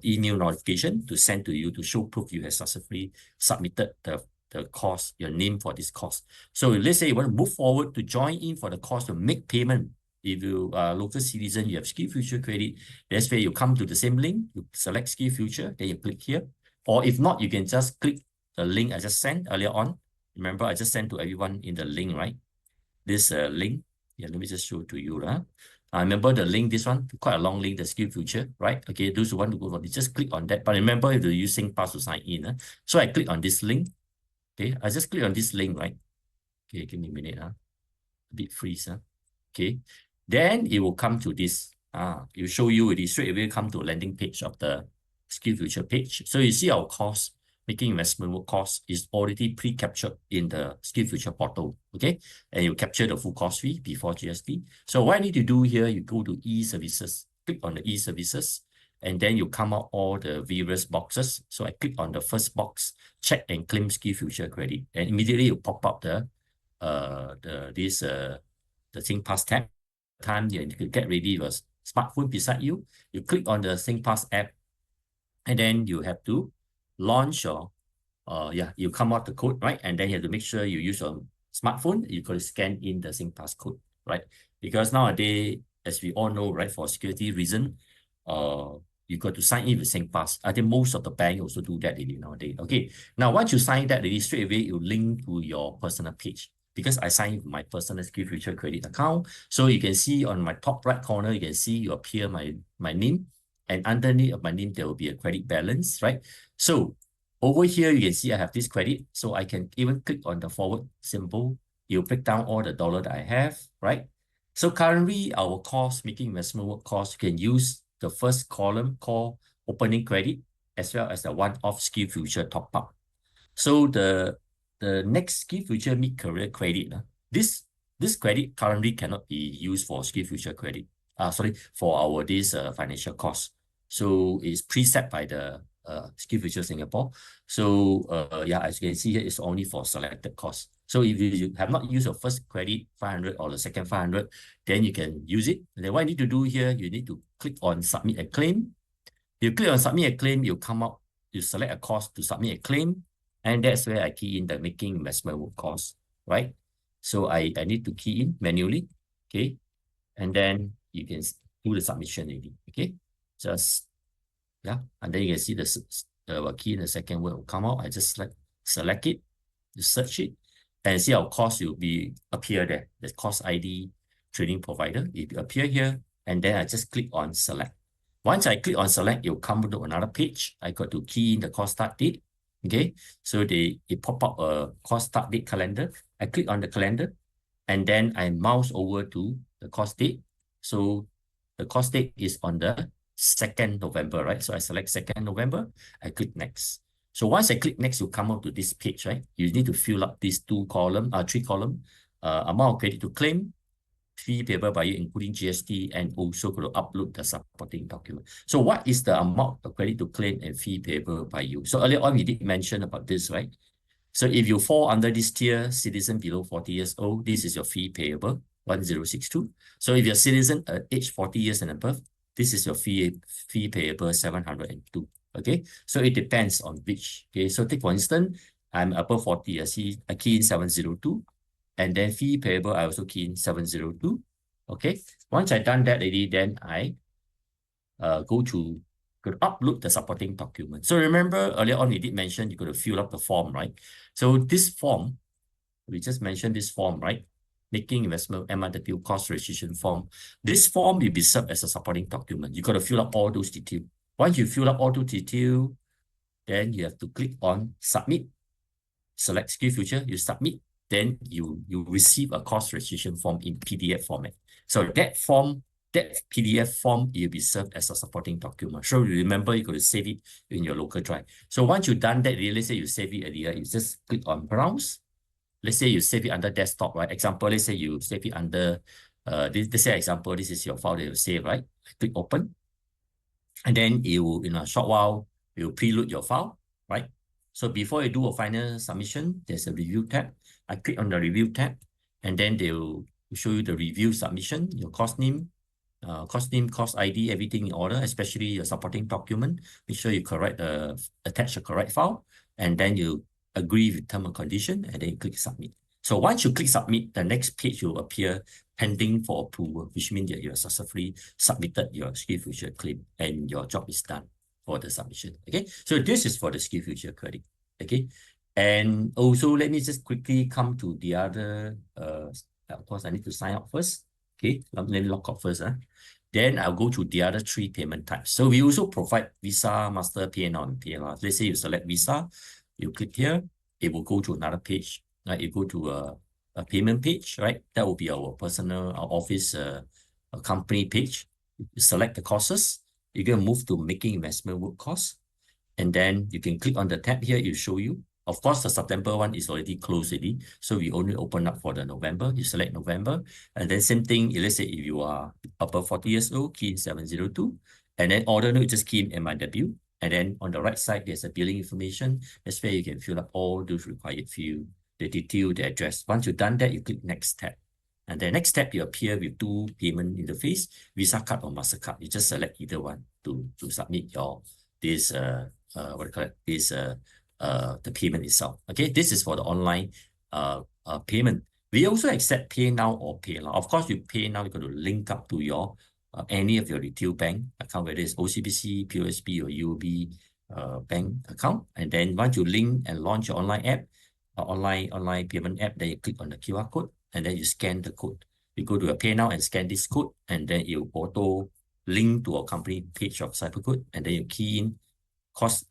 email notification to send to you to show proof you have successfully submitted the course, your name for this course. So let's say you want to move forward to join in for the course to make payment. If you are local citizen, you have SkillsFuture credit, that's where you come to the same link, you select SkillsFuture, then you click here. Or if not, you can just click the link I just sent earlier on. Remember, I just sent to everyone in the link, right? This link, yeah, let me just show it to you. I remember the link, this one, quite a long link, the SkillsFuture, right? Okay, those who want to go for it, just click on that. But remember, you have to use SingPass to sign in. So I click on this link. Okay, I just click on this link, right? Okay, give me a minute. A bit freeze. Okay, then it will come to this. It will show you, it straight away come to a landing page of the SkillsFuture page. So you see our course, Making Investment Work course, is already pre-captured in the SkillsFuture portal. Okay, and you capture the full course fee before GST. So what I need to do here, you go to e-services, click on the e-services, and then you come out all the various boxes. So I click on the first box, check and claim SkillsFuture credit, and immediately you pop up the SingPass tab. Time you can get ready with smartphone beside you. You click on the SingPass app, and then you have to launch your you come out the code, right? And then you have to make sure you use your smartphone. You got to scan in the SingPass code, right? Because nowadays, as we all know, right, for security reason, you got to sign in with SingPass. I think most of the bank also do that nowadays. Okay, now once you sign that, straight away you link to your personal page. Because I signed with my personal SkillsFuture credit account, so you can see on my top right corner, you can see you appear my name, and underneath of my name there will be a credit balance, right? So over here you can see I have this credit, so I can even click on the forward symbol. It'll break down all the dollar that I have, right? So currently our course, Making Investment Work course, you can use the first column called opening credit, as well as the one-off SkillsFuture top up. So the next SkillsFuture mid-career credit, this credit currently cannot be used for SkillsFuture credit. For our financial course. So it's preset by the SkillsFuture Singapore. So as you can see here, it's only for selected course. So if you have not used your first credit 500 or the second 500, then you can use it. And then what you need to do here, you need to click on submit a claim. You click on submit a claim, you come up, you select a course to submit a claim. And that's where I key in the Making Investment Work course, right? So I need to key in manually, okay? And then you can do the submission already, okay? And then you can see key in the second word will come out. I just select it, you search it, and see our course will be appear there. The course ID training provider, it will appear here, and then I just click on select. Once I click on select, it will come to another page. I got to key in the course start date. Okay, so it pop up a course start date calendar. I click on the calendar, and then I mouse over to the course date. So the course date is on the 2nd November, right? So I select 2nd November, I click next. So once I click next, you come up to this page, right? You need to fill up these three column, amount of credit to claim, fee payable by you, including GST, and also going to upload the supporting document. So what is the amount of credit to claim and fee payable by you? So earlier on, we did mention about this, right? So if you fall under this tier, citizen below 40 years old, this is your fee payable, 1062. So if you're citizen age 40 years and above, this is your fee payable, 702. Okay, so it depends on which. Okay, so take for instance, I'm above 40, I key in 702, and then fee payable, I also key in 702. Okay, once I've done that already, then I go to upload the supporting document. So remember earlier on, we did mention you got to fill up the form, right? So this form, we just mentioned this form, right? Making investment MIW cost registration form. This form will be served as a supporting document. You got to fill up all those details. Once you fill up all those details, then you have to click on submit. Select SkillsFuture, you submit, then you receive a cost registration form in PDF format. So that form, that PDF form, will be served as a supporting document. So remember, you got to save it in your local drive. So once you've done that, let's say you save it earlier, you just click on browse. Let's say you save it under desktop, right? Example, let's say you save it under, this say example, this is your file that you save, right? Click open. And then it will, in a short while, it will preload your file, right? So before you do a final submission, there's a review tab. I click on the review tab, and then they will show you the review submission, your cost name, cost ID, everything in order, especially your supporting document. Make sure you attach the correct file, and then you agree with term and condition, and then you click submit. So once you click submit, the next page will appear pending for approval, which means that you have successfully submitted your SkillsFuture claim and your job is done for the submission. Okay, so this is for the SkillsFuture credit. Okay, and also let me just quickly come to the other. Of course, I need to sign up first. Okay, let me log out first. Then I'll go to the other three payment types. So we also provide Visa, Master, P&L, and PayLah. Let's say you select Visa, you click here, it will go to another page. Right, you go to a payment page, right? That will be our personal, our office, company page. You select the courses. You're going to move to making investment work course. And then you can click on the tab here, it will show you. Of course, the September one is already closed already. So we only open up for the November. You select November. And then same thing, let's say if you are above 40 years old, key in 702. And then order note, just key in MIW. And then on the right side, there's a billing information. That's where you can fill up all those required fields, the detail, the address. Once you've done that, you click next tab. And the next step, you appear with two payment interface, Visa card or MasterCard. You just select either one to submit your the payment itself. Okay, this is for the online payment. We also accept Pay Now or PayLah. Of course, you pay now, you're going to link up to your any of your retail bank account, whether it's OCBC, POSB, or UOB bank account. And then once you link and launch your online app, online payment app, then you click on the QR code and then you scan the code. You go to your Pay Now and scan this code, and then you auto link to our company page of Cybercode, and then you key in cost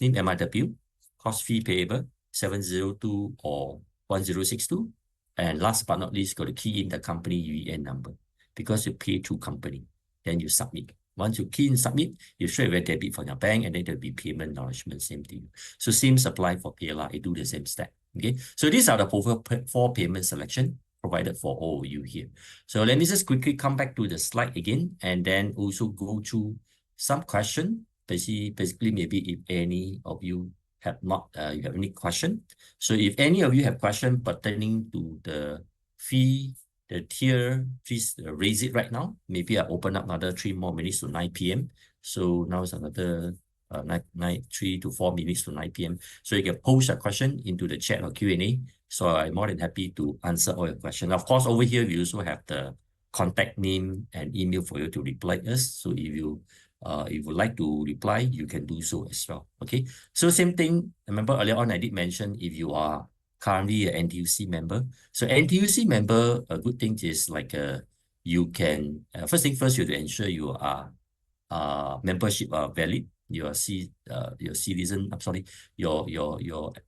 name MIW, cost fee payable 702 or 1062, and last but not least, got to key in the company UEN number because you pay through company. Then you submit. Once you key in submit, you straight away debit from your bank, and then there'll be payment acknowledgement, same thing. So same apply for PayLah, it do the same step. Okay, so these are the four payment selection provided for all of you here. So let me just quickly come back to the slide again, and then also go through some question. Basically, maybe if any of you have not, you have any question. So if any of you have question pertaining to the fee, the tier, please raise it right now. Maybe I open up another 3 more minutes to 9 p.m. So now it's another 3 to 4 minutes to 9 p.m. So you can post a question into the chat or Q&A. So I'm more than happy to answer all your questions. Of course, over here, we also have the contact name and email for you to reply us. So if you if you would like to reply, you can do so as well. Okay. So same thing. Remember earlier on, I did mention if you are currently a NTUC member. So NTUC member, a good thing is like you can first thing first, you have to ensure you are membership are valid. Your citizen, I'm sorry, your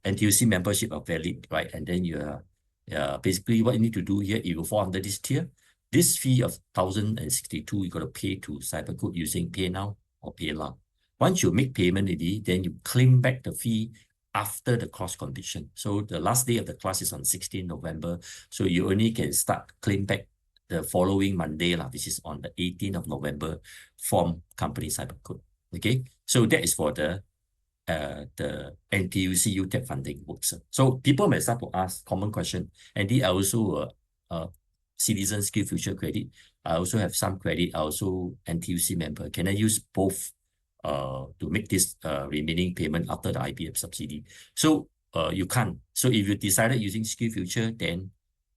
NTUC membership are valid, right? And then you are basically what you need to do here, you will fall under this tier. This fee of 1,062, you got to pay to Cybercode using PayNow or PayLah. Once you make payment already, then you claim back the fee after the course completion. So the last day of the class is on 16 November. So you only can start claim back the following Monday, which is on the 18th of November from company Cybercode. Okay, so that is for the NTUC UTEP funding works. So people may start to ask common question. And I also Citizen Skill Future credit. I also have some credit. I also NTUC member. Can I use both to make this remaining payment after the IBF subsidy? So you can't. So if you decided using Skill Future, then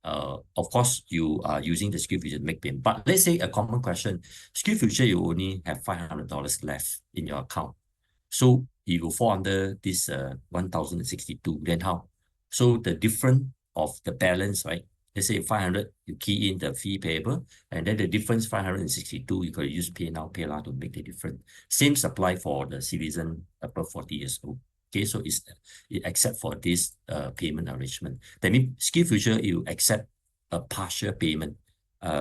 of course you are using the Skill Future to make payment. But let's say a common question, Skill Future, you only have $500 left in your account. So it will fall under this 1,062. Then how? So the difference of the balance, right? Let's say 500, you key in the fee payable, and then the difference 562, you got to use PayNow, PayLah to make the difference. Same apply for the citizen above 40 years old. Okay, so it except for this payment arrangement. That means Skill Future, you accept a partial payment,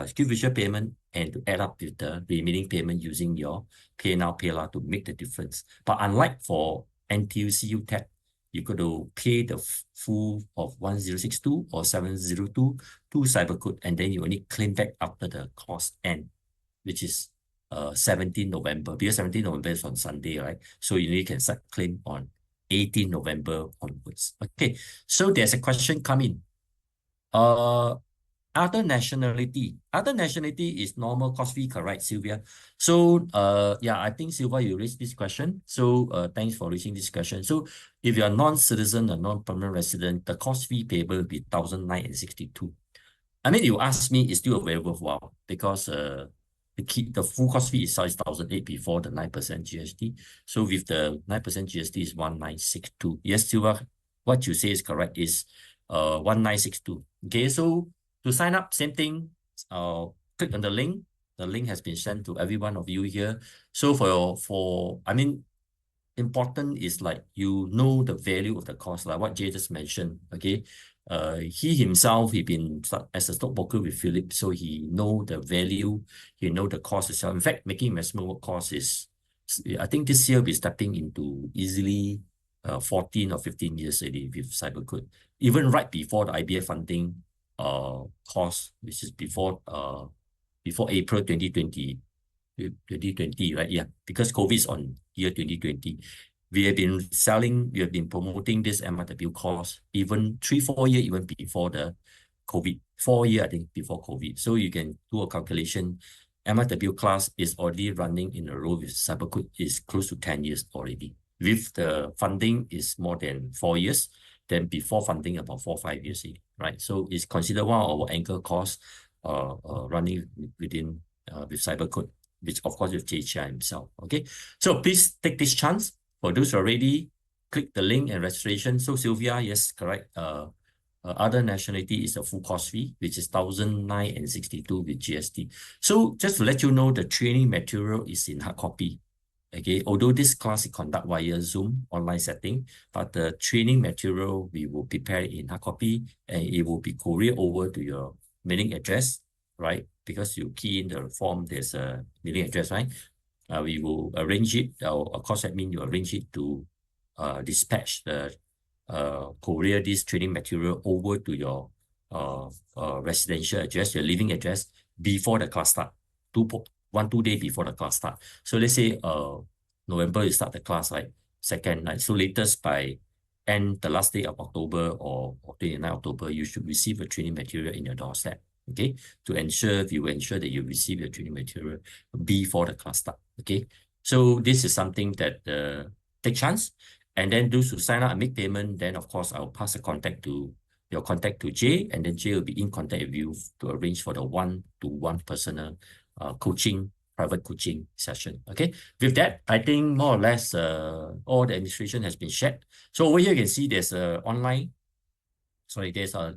Skill Future payment, and to add up with the remaining payment using your PayNow, PayLah to make the difference. But unlike for NTUC UTEP, you got to pay the full of 1,062 or 702 to Cybercode, and then you only claim back after the course end, which is 17 November. Because 17 November is on Sunday, right? So you only can start claim on 18 November onwards. Okay, so there's a question coming. Other nationality is normal cost fee, correct, Sylvia? So yeah, I think Sylvia, you raised this question. So thanks for raising this question. So if you're a non-citizen or non-permanent resident, the cost fee payable will be 1,962. I mean, you ask me, it's still very worthwhile because the full cost fee is 1,008 before the 9% GST. So with the 9% GST is 1,962. Yes, Sylvia, what you say is correct, is 1,962. Okay, so to sign up, same thing, click on the link. The link has been sent to every one of you here. So I mean, important is like you know the value of the cost, like what Jay just mentioned. Okay, he himself, he been as a stockbroker with Philip, so he know the value, he know the cost itself. In fact, making investment work cost is, I think this year we're stepping into easily 14 or 15 years already with Cybercode. Even right before the IBF funding cost, which is before April 2020, right? Yeah, because COVID is on year 2020. We have been promoting this MRW course even 3-4 years even before the COVID. 4 years, I think, before COVID. So you can do a calculation. MRW class is already running in a row with Cybercode is close to 10 years already. With the funding is more than 4 years. Then before funding about 4 or 5 years, right? So it's considered one of our anchor course running within with Cybercode, which of course with chia himself. Okay, so please take this chance. For those who are ready, click the link and registration. So Sylvia, yes, correct. Other nationality is a full course fee, which is 1,962 with GST. So just to let you know, the training material is in hard copy. Okay, although this class is conducted via Zoom online setting, but the training material we will prepare in hard copy, and it will be couriered over to your mailing address, right? Because you key in the form, there's a mailing address, right? We will arrange it, or of course, admin, you arrange it to dispatch the courier this training material over to your residential address, your living address, before the class start. 2 days before the class start. So let's say November you start the class, like 2nd, like so latest by the last day of October or 29 October, you should receive a training material in your doorstep. Okay, to ensure that you receive your training material before the class start. Okay, so this is something that take chance, and then those who sign up and make payment, then of course I'll pass your contact to Jay, and then Jay will be in contact with you to arrange for the one-to-one personal coaching private coaching session. Okay, with that, I think more or less all the administration has been shared. So over here you can see there's a online, sorry, there's a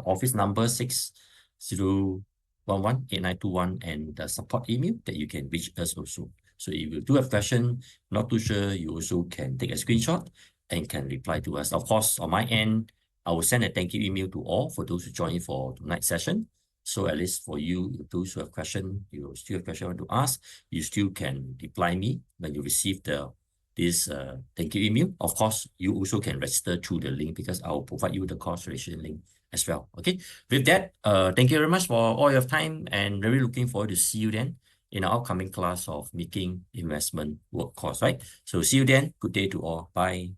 office number 60118921 and the support email that you can reach us also. So if you do have question, not too sure, you also can take a screenshot and can reply to us. Of course, on my end, I will send a thank you email to all for those who join for tonight's session. So at least for you, those who have question, you still have question to ask, you still can reply me when you receive this thank you email. Of course, you also can register through the link because I will provide you the course registration link as well. Okay. With that, thank you very much for all your time and very looking forward to see you then in our upcoming class of making investment work course, right? So see you then. Good day to all. Bye.